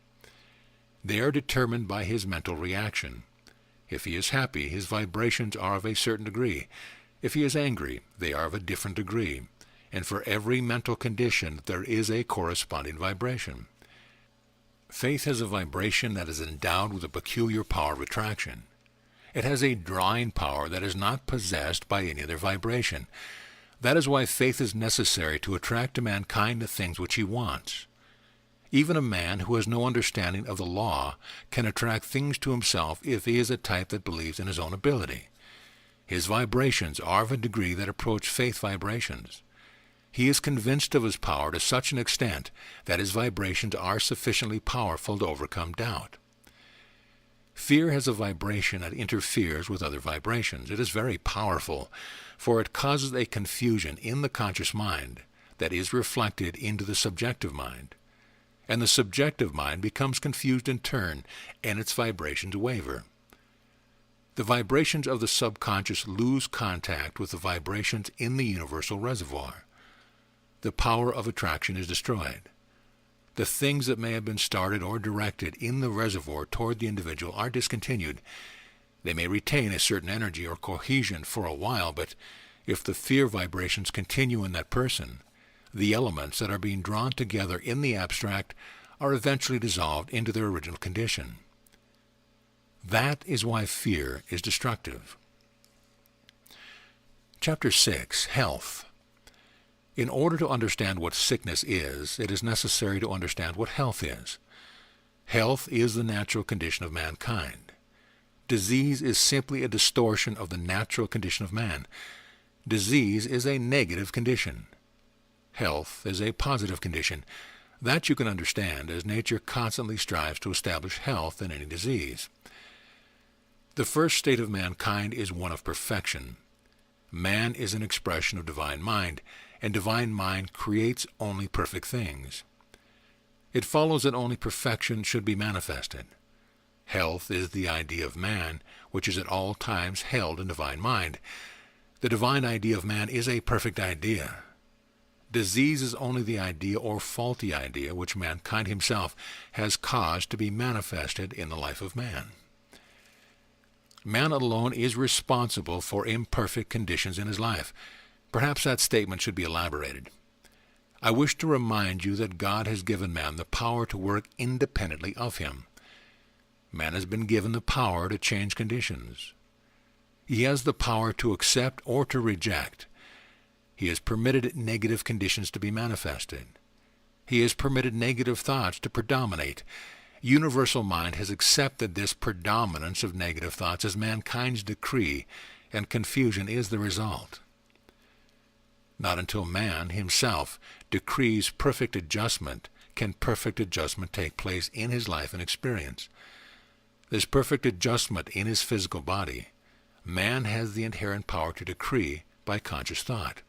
They are determined by his mental reaction. If he is happy, his vibrations are of a certain degree. If he is angry, they are of a different degree. And for every mental condition, there is a corresponding vibration. Faith has a vibration that is endowed with a peculiar power of attraction. It has a drawing power that is not possessed by any other vibration. That is why faith is necessary to attract to mankind the things which he wants. Even a man who has no understanding of the law can attract things to himself if he is a type that believes in his own ability. His vibrations are of a degree that approach faith vibrations. He is convinced of his power to such an extent that his vibrations are sufficiently powerful to overcome doubt. Fear has a vibration that interferes with other vibrations. It is very powerful, for it causes a confusion in the conscious mind that is reflected into the subjective mind. And the subjective mind becomes confused in turn, and its vibrations waver. The vibrations of the subconscious lose contact with the vibrations in the universal reservoir. The power of attraction is destroyed. The things that may have been started or directed in the reservoir toward the individual are discontinued. They may retain a certain energy or cohesion for a while, but if the fear vibrations continue in that person, the elements that are being drawn together in the abstract are eventually dissolved into their original condition. That is why fear is destructive. Chapter 6, Health. In order to understand what sickness is, it is necessary to understand what health is. Health is the natural condition of mankind. Disease is simply a distortion of the natural condition of man. Disease is a negative condition. Health is a positive condition. That you can understand, as nature constantly strives to establish health in any disease. The first state of mankind is one of perfection. Man is an expression of divine mind, and divine mind creates only perfect things. It follows that only perfection should be manifested. Health is the idea of man, which is at all times held in divine mind. The divine idea of man is a perfect idea. Disease is only the idea or faulty idea which mankind himself has caused to be manifested in the life of man. Man alone is responsible for imperfect conditions in his life. Perhaps that statement should be elaborated. I wish to remind you that God has given man the power to work independently of him. Man has been given the power to change conditions. He has the power to accept or to reject. He has permitted negative conditions to be manifested. He has permitted negative thoughts to predominate. Universal mind has accepted this predominance of negative thoughts as mankind's decree, and confusion is the result. Not until man himself decrees perfect adjustment can perfect adjustment take place in his life and experience. This perfect adjustment in his physical body, man has the inherent power to decree by conscious thought.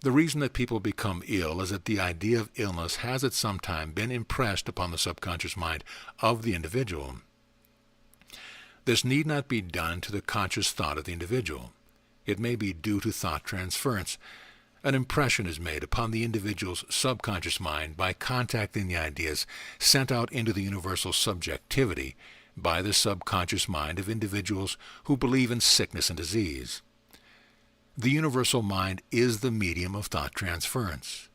The reason that people become ill is that the idea of illness has at some time been impressed upon the subconscious mind of the individual. This need not be done to the conscious thought of the individual. It may be due to thought transference. An impression is made upon the individual's subconscious mind by contacting the ideas sent out into the universal subjectivity by the subconscious mind of individuals who believe in sickness and disease. The universal mind is the medium of thought transference.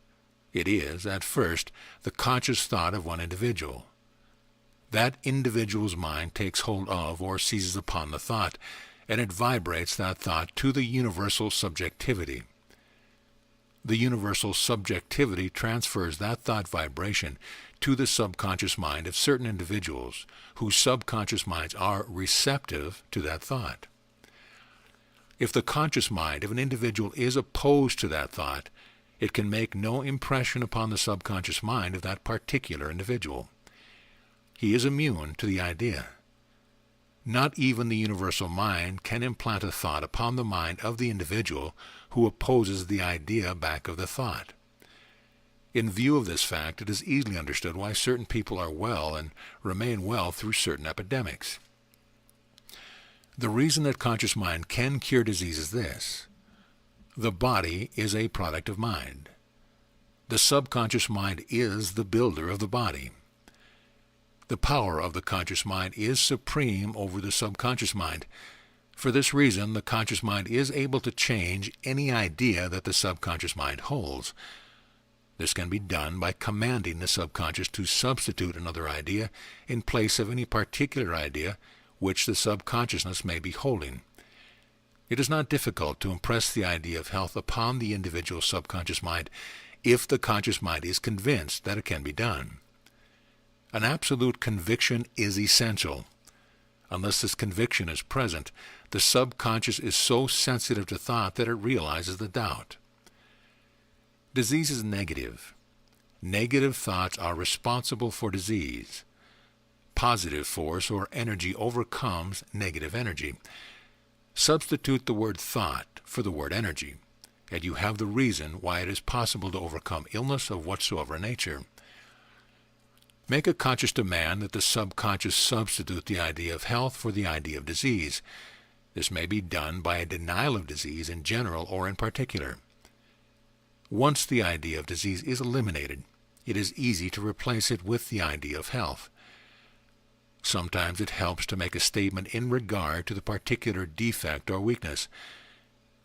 It is, at first, the conscious thought of one individual. That individual's mind takes hold of or seizes upon the thought, and it vibrates that thought to the universal subjectivity. The universal subjectivity transfers that thought vibration to the subconscious mind of certain individuals whose subconscious minds are receptive to that thought. If the conscious mind of an individual is opposed to that thought, it can make no impression upon the subconscious mind of that particular individual. He is immune to the idea. Not even the universal mind can implant a thought upon the mind of the individual who opposes the idea back of the thought. In view of this fact, it is easily understood why certain people are well and remain well through certain epidemics. The reason that conscious mind can cure disease is this. The body is a product of mind. The subconscious mind is the builder of the body. The power of the conscious mind is supreme over the subconscious mind. For this reason, the conscious mind is able to change any idea that the subconscious mind holds. This can be done by commanding the subconscious to substitute another idea in place of any particular idea which the subconsciousness may be holding. It is not difficult to impress the idea of health upon the individual subconscious mind if the conscious mind is convinced that it can be done. An absolute conviction is essential. Unless this conviction is present, the subconscious is so sensitive to thought that it realizes the doubt. Disease is negative. Negative thoughts are responsible for disease. Positive force or energy overcomes negative energy. Substitute the word thought for the word energy, and you have the reason why it is possible to overcome illness of whatsoever nature. Make a conscious demand that the subconscious substitute the idea of health for the idea of disease. This may be done by a denial of disease in general or in particular. Once the idea of disease is eliminated, it is easy to replace it with the idea of health. Sometimes it helps to make a statement in regard to the particular defect or weakness.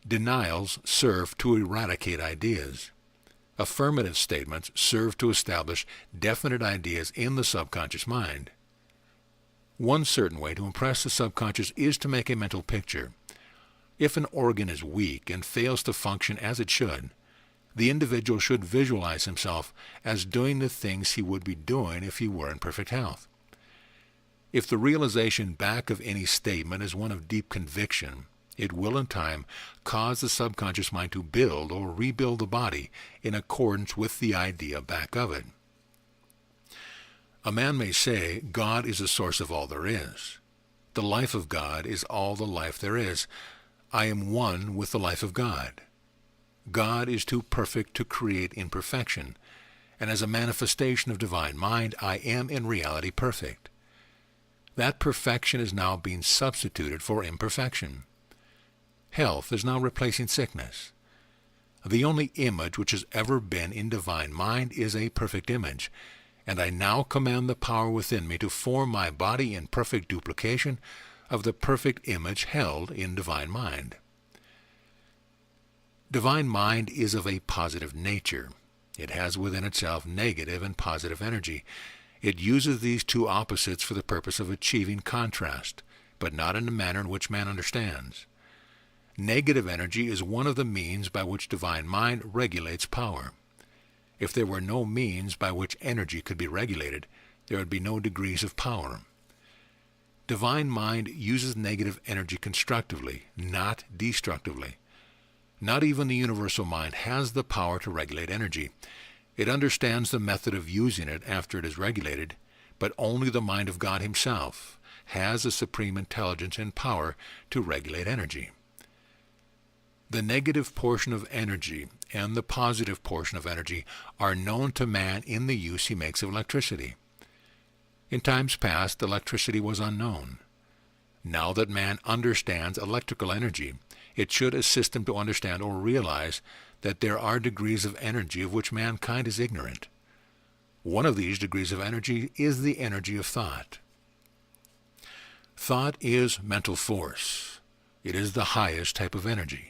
Denials serve to eradicate ideas. Affirmative statements serve to establish definite ideas in the subconscious mind. One certain way to impress the subconscious is to make a mental picture. If an organ is weak and fails to function as it should, the individual should visualize himself as doing the things he would be doing if he were in perfect health. If the realization back of any statement is one of deep conviction, it will in time cause the subconscious mind to build or rebuild the body in accordance with the idea back of it. A man may say, God is the source of all there is. The life of God is all the life there is. I am one with the life of God. God is too perfect to create imperfection, and as a manifestation of divine mind, I am in reality perfect. That perfection is now being substituted for imperfection. Health is now replacing sickness. The only image which has ever been in divine mind is a perfect image, and I now command the power within me to form my body in perfect duplication of the perfect image held in divine mind. Divine mind is of a positive nature. It has within itself negative and positive energy. It uses these two opposites for the purpose of achieving contrast, but not in the manner in which man understands. Negative energy is one of the means by which divine mind regulates power. If there were no means by which energy could be regulated, there would be no degrees of power. Divine mind uses negative energy constructively, not destructively. Not even the universal mind has the power to regulate energy. It understands the method of using it after it is regulated, but only the mind of God himself has the supreme intelligence and power to regulate energy. The negative portion of energy and the positive portion of energy are known to man in the use he makes of electricity. In times past, electricity was unknown. Now that man understands electrical energy, it should assist him to understand or realize that there are degrees of energy of which mankind is ignorant. One of these degrees of energy is the energy of thought. Thought is mental force. It is the highest type of energy.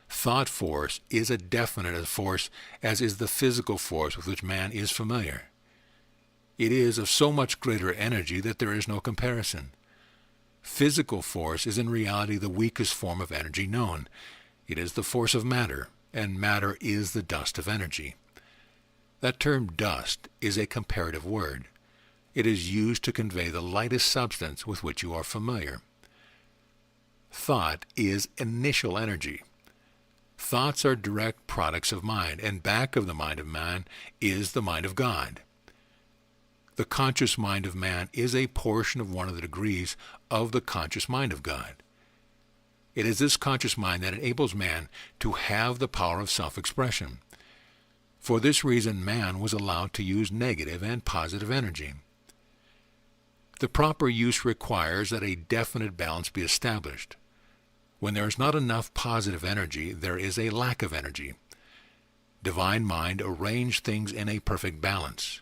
Thought force is a definite force, as is the physical force with which man is familiar. It is of so much greater energy that there is no comparison. Physical force is in reality the weakest form of energy known. It is the force of matter, and matter is the dust of energy. That term dust is a comparative word. It is used to convey the lightest substance with which you are familiar. Thought is initial energy. Thoughts are direct products of mind, and back of the mind of man is the mind of God. The conscious mind of man is a portion of one of the degrees of the conscious mind of God. It is this conscious mind that enables man to have the power of self-expression. For this reason, man was allowed to use negative and positive energy. The proper use requires that a definite balance be established. When there is not enough positive energy, there is a lack of energy. Divine mind arranged things in a perfect balance.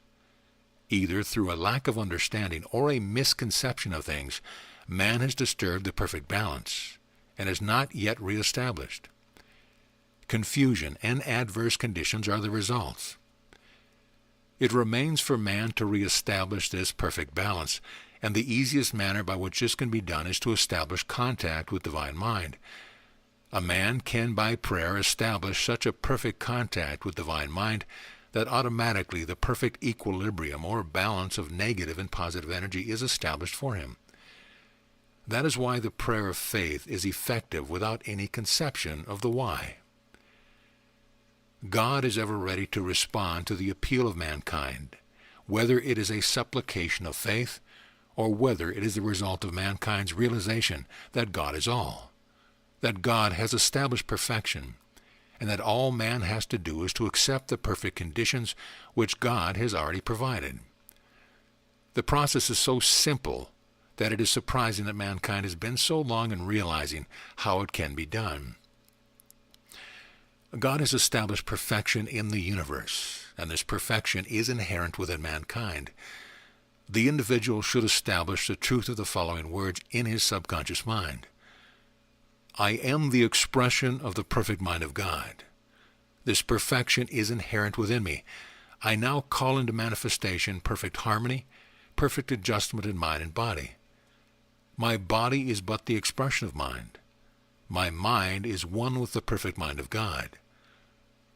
Either through a lack of understanding or a misconception of things, man has disturbed the perfect balance and is not yet reestablished. Confusion and adverse conditions are the results. It remains for man to reestablish this perfect balance, and the easiest manner by which this can be done is to establish contact with divine mind. A man can by prayer establish such a perfect contact with divine mind that automatically the perfect equilibrium or balance of negative and positive energy is established for him. That is why the prayer of faith is effective without any conception of the why. God is ever ready to respond to the appeal of mankind, whether it is a supplication of faith or whether it is the result of mankind's realization that God is all, that God has established perfection, and that all man has to do is to accept the perfect conditions which God has already provided. The process is so simple that it is surprising that mankind has been so long in realizing how it can be done. God has established perfection in the universe, and this perfection is inherent within mankind. The individual should establish the truth of the following words in his subconscious mind. I am the expression of the perfect mind of God. This perfection is inherent within me. I now call into manifestation perfect harmony, perfect adjustment in mind and body. My body is but the expression of mind. My mind is one with the perfect mind of God.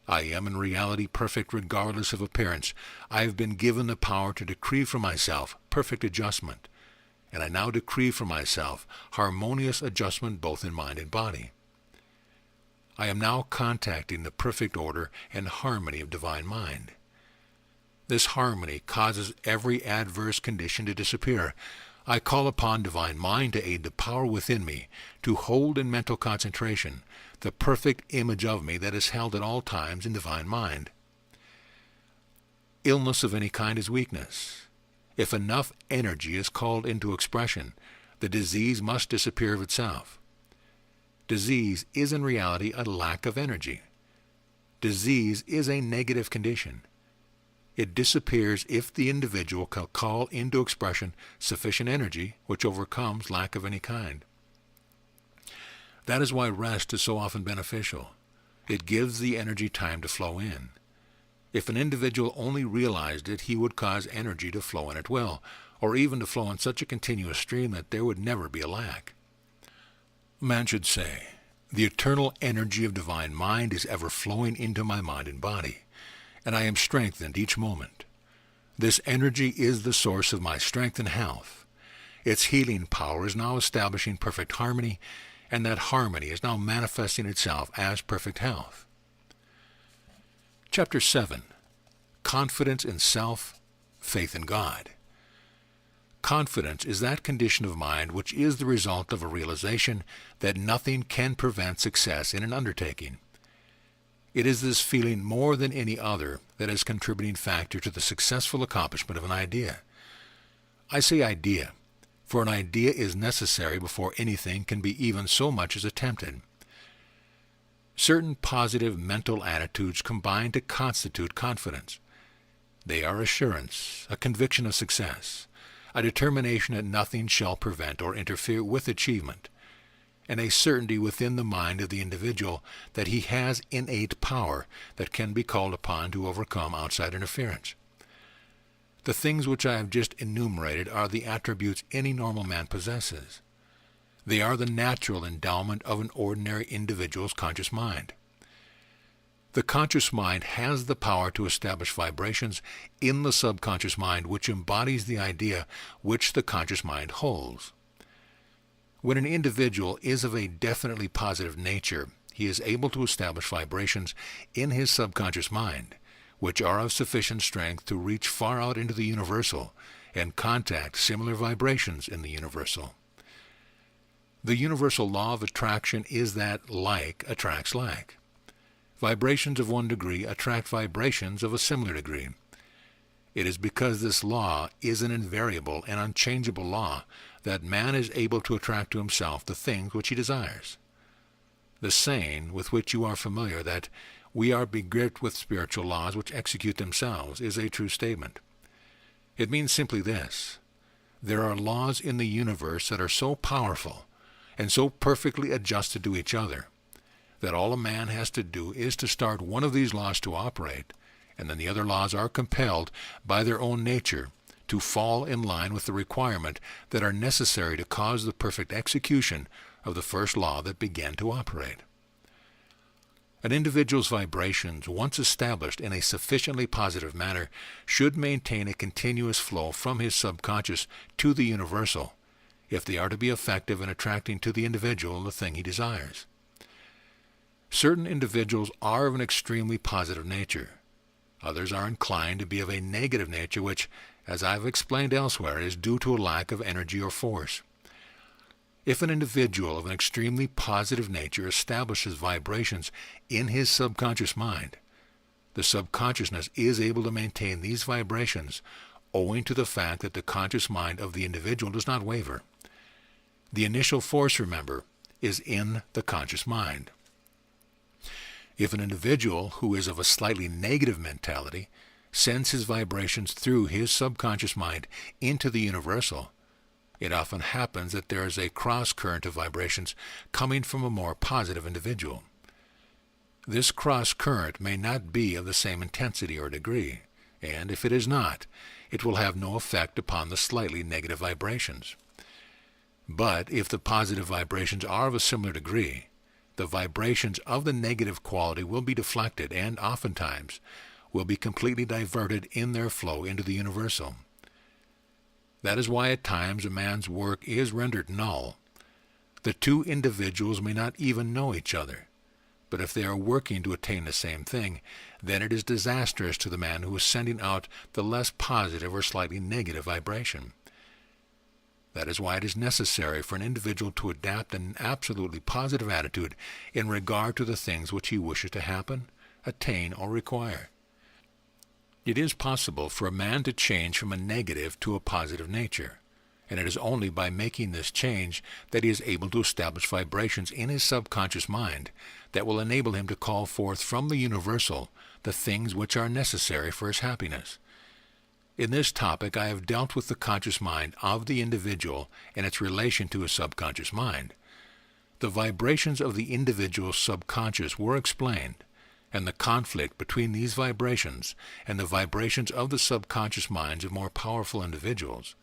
I am in reality perfect regardless of appearance. I have been given the power to decree for myself perfect adjustment, and I now decree for myself harmonious adjustment both in mind and body. I am now contacting the perfect order and harmony of divine mind. This harmony causes every adverse condition to disappear. I call upon divine mind to aid the power within me to hold in mental concentration the perfect image of me that is held at all times in divine mind. Illness of any kind is weakness. If enough energy is called into expression, the disease must disappear of itself. Disease is in reality a lack of energy. Disease is a negative condition. It disappears if the individual can call into expression sufficient energy which overcomes lack of any kind. That is why rest is so often beneficial. It gives the energy time to flow in. If an individual only realized it, he would cause energy to flow in at will, or even to flow in such a continuous stream that there would never be a lack. Man should say, the eternal energy of divine mind is ever flowing into my mind and body, and I am strengthened each moment. This energy is the source of my strength and health. Its healing power is now establishing perfect harmony, and that harmony is now manifesting itself as perfect health. Chapter 7. Confidence in Self, Faith in God. Confidence is that condition of mind which is the result of a realization that nothing can prevent success in an undertaking. It is this feeling more than any other that is a contributing factor to the successful accomplishment of an idea. I say idea, for an idea is necessary before anything can be even so much as attempted. Certain positive mental attitudes combine to constitute confidence. They are assurance, a conviction of success, a determination that nothing shall prevent or interfere with achievement, and a certainty within the mind of the individual that he has innate power that can be called upon to overcome outside interference. The things which I have just enumerated are the attributes any normal man possesses. They are the natural endowment of an ordinary individual's conscious mind. The conscious mind has the power to establish vibrations in the subconscious mind which embodies the idea which the conscious mind holds. When an individual is of a definitely positive nature, he is able to establish vibrations in his subconscious mind, which are of sufficient strength to reach far out into the universal and contact similar vibrations in the universal. The universal law of attraction is that like attracts like. Vibrations of one degree attract vibrations of a similar degree. It is because this law is an invariable and unchangeable law that man is able to attract to himself the things which he desires. The saying with which you are familiar that we are begirt with spiritual laws which execute themselves is a true statement. It means simply this: there are laws in the universe that are so powerful and so perfectly adjusted to each other that all a man has to do is to start one of these laws to operate, and then the other laws are compelled by their own nature to fall in line with the requirement that are necessary to cause the perfect execution of the first law that began to operate. An individual's vibrations, once established in a sufficiently positive manner, should maintain a continuous flow from his subconscious to the universal, if they are to be effective in attracting to the individual the thing he desires. Certain individuals are of an extremely positive nature. Others are inclined to be of a negative nature, which, as I have explained elsewhere, is due to a lack of energy or force. If an individual of an extremely positive nature establishes vibrations in his subconscious mind, the subconsciousness is able to maintain these vibrations owing to the fact that the conscious mind of the individual does not waver. The initial force, remember, is in the conscious mind. If an individual who is of a slightly negative mentality sends his vibrations through his subconscious mind into the universal, it often happens that there is a cross-current of vibrations coming from a more positive individual. This cross-current may not be of the same intensity or degree, and if it is not, it will have no effect upon the slightly negative vibrations. But if the positive vibrations are of a similar degree, the vibrations of the negative quality will be deflected and oftentimes will be completely diverted in their flow into the universal. That is why at times a man's work is rendered null. The two individuals may not even know each other, but if they are working to attain the same thing, then it is disastrous to the man who is sending out the less positive or slightly negative vibration. That is why it is necessary for an individual to adapt an absolutely positive attitude in regard to the things which he wishes to happen, attain, or require. It is possible for a man to change from a negative to a positive nature, and it is only by making this change that he is able to establish vibrations in his subconscious mind that will enable him to call forth from the universal the things which are necessary for his happiness. In this topic I have dealt with the conscious mind of the individual and its relation to his subconscious mind. The vibrations of the individual's subconscious were explained, and the conflict between these vibrations and the vibrations of the subconscious minds of more powerful individuals.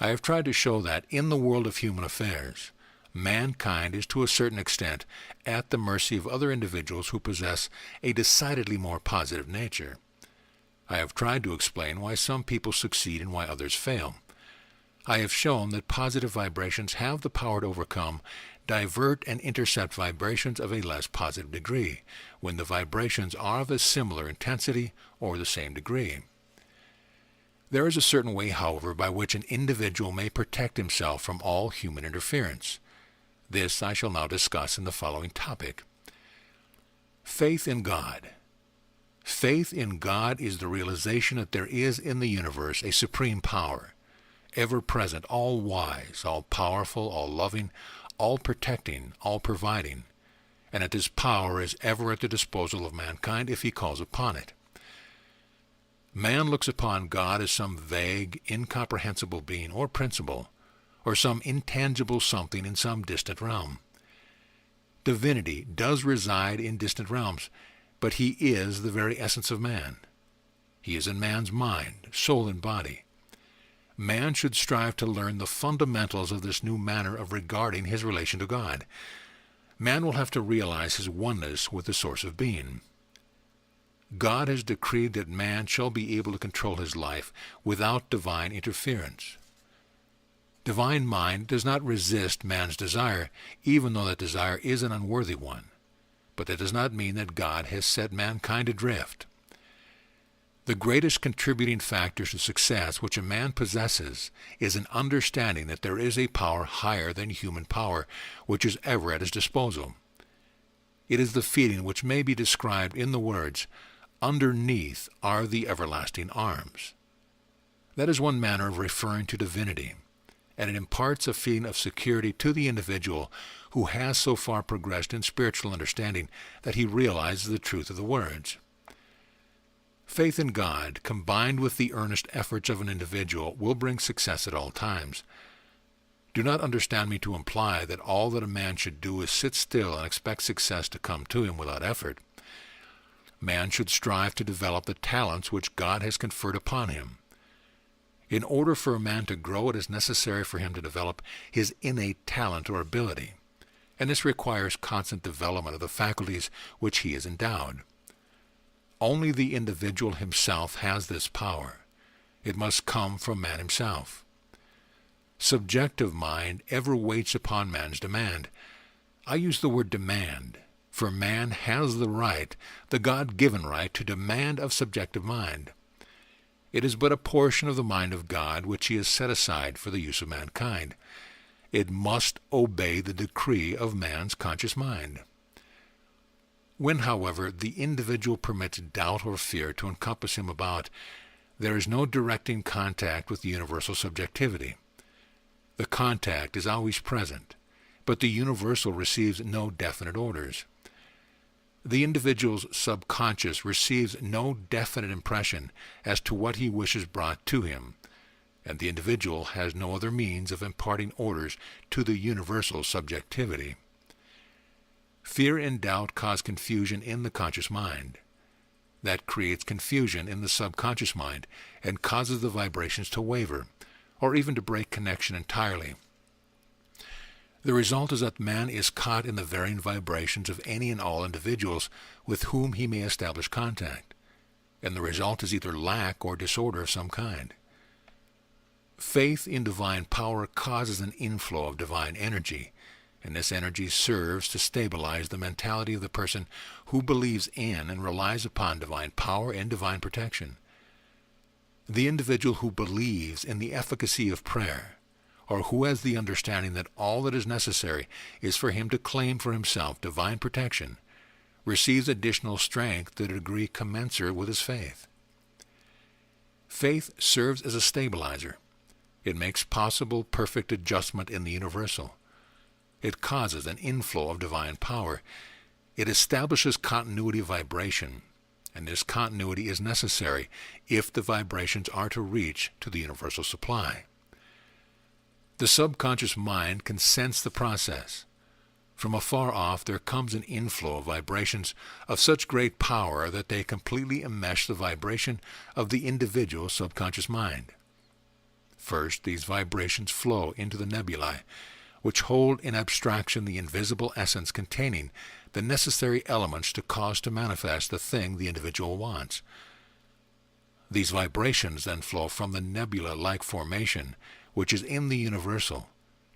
I have tried to show that in the world of human affairs, mankind is to a certain extent at the mercy of other individuals who possess a decidedly more positive nature. I have tried to explain why some people succeed and why others fail. I have shown that positive vibrations have the power to overcome, divert, and intercept vibrations of a less positive degree, when the vibrations are of a similar intensity or the same degree. There is a certain way, however, by which an individual may protect himself from all human interference. This I shall now discuss in the following topic. Faith in God. Faith in God is the realization that there is in the universe a supreme power, ever-present, all-wise, all-powerful, all-loving, all-protecting, all-providing, and that this power is ever at the disposal of mankind if he calls upon it. Man looks upon God as some vague, incomprehensible being or principle, or some intangible something in some distant realm. Divinity does reside in distant realms, but he is the very essence of man. He is in man's mind, soul, and body. Man should strive to learn the fundamentals of this new manner of regarding his relation to God. Man will have to realize his oneness with the source of being. God has decreed that man shall be able to control his life without divine interference. Divine mind does not resist man's desire, even though that desire is an unworthy one. But that does not mean that God has set mankind adrift. The greatest contributing factor to success which a man possesses is an understanding that there is a power higher than human power which is ever at his disposal. It is the feeling which may be described in the words, "Underneath are the everlasting arms." That is one manner of referring to divinity, and it imparts a feeling of security to the individual who has so far progressed in spiritual understanding that he realizes the truth of the words. Faith in God, combined with the earnest efforts of an individual, will bring success at all times. Do not understand me to imply that all that a man should do is sit still and expect success to come to him without effort. Man should strive to develop the talents which God has conferred upon him. In order for a man to grow, it is necessary for him to develop his innate talent or ability, and this requires constant development of the faculties which he is endowed. Only the individual himself has this power. It must come from man himself. Subjective mind ever waits upon man's demand. I use the word demand, for man has the right, the God-given right, to demand of subjective mind. It is but a portion of the mind of God which he has set aside for the use of mankind. It must obey the decree of man's conscious mind. When, however, the individual permits doubt or fear to encompass him about, there is no directing contact with universal subjectivity. The contact is always present, but the universal receives no definite orders. The individual's subconscious receives no definite impression as to what he wishes brought to him, and the individual has no other means of imparting orders to the universal subjectivity. Fear and doubt cause confusion in the conscious mind. That creates confusion in the subconscious mind and causes the vibrations to waver, or even to break connection entirely. The result is that man is caught in the varying vibrations of any and all individuals with whom he may establish contact, and the result is either lack or disorder of some kind. Faith in divine power causes an inflow of divine energy, and this energy serves to stabilize the mentality of the person who believes in and relies upon divine power and divine protection. The individual who believes in the efficacy of prayer, or who has the understanding that all that is necessary is for him to claim for himself divine protection, receives additional strength to a degree commensurate with his faith. Faith serves as a stabilizer. It makes possible perfect adjustment in the universal. It causes an inflow of divine power. It establishes continuity of vibration, and this continuity is necessary if the vibrations are to reach to the universal supply. The subconscious mind can sense the process. From afar off there comes an inflow of vibrations of such great power that they completely enmesh the vibration of the individual subconscious mind. First, these vibrations flow into the nebulae, which hold in abstraction the invisible essence containing the necessary elements to cause to manifest the thing the individual wants. These vibrations then flow from the nebula-like formation, which is in the universal,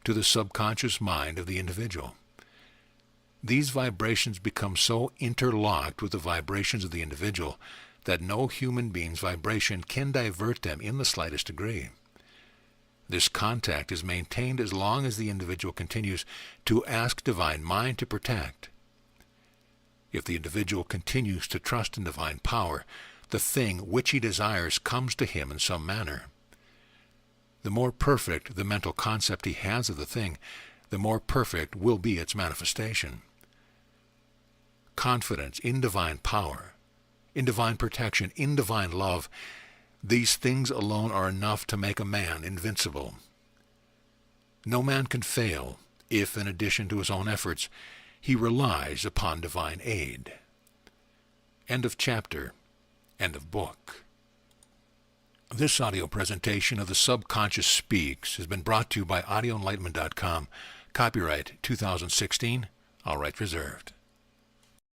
to the subconscious mind of the individual. These vibrations become so interlocked with the vibrations of the individual that no human being's vibration can divert them in the slightest degree. This contact is maintained as long as the individual continues to ask divine mind to protect. If the individual continues to trust in divine power, the thing which he desires comes to him in some manner. The more perfect the mental concept he has of the thing, the more perfect will be its manifestation. Confidence in divine power, in divine protection, in divine love, these things alone are enough to make a man invincible. No man can fail if, in addition to his own efforts, he relies upon divine aid. End of chapter. End of book. This audio presentation of The Subconscious Speaks has been brought to you by audioenlightenment.com. Copyright 2016. All rights reserved.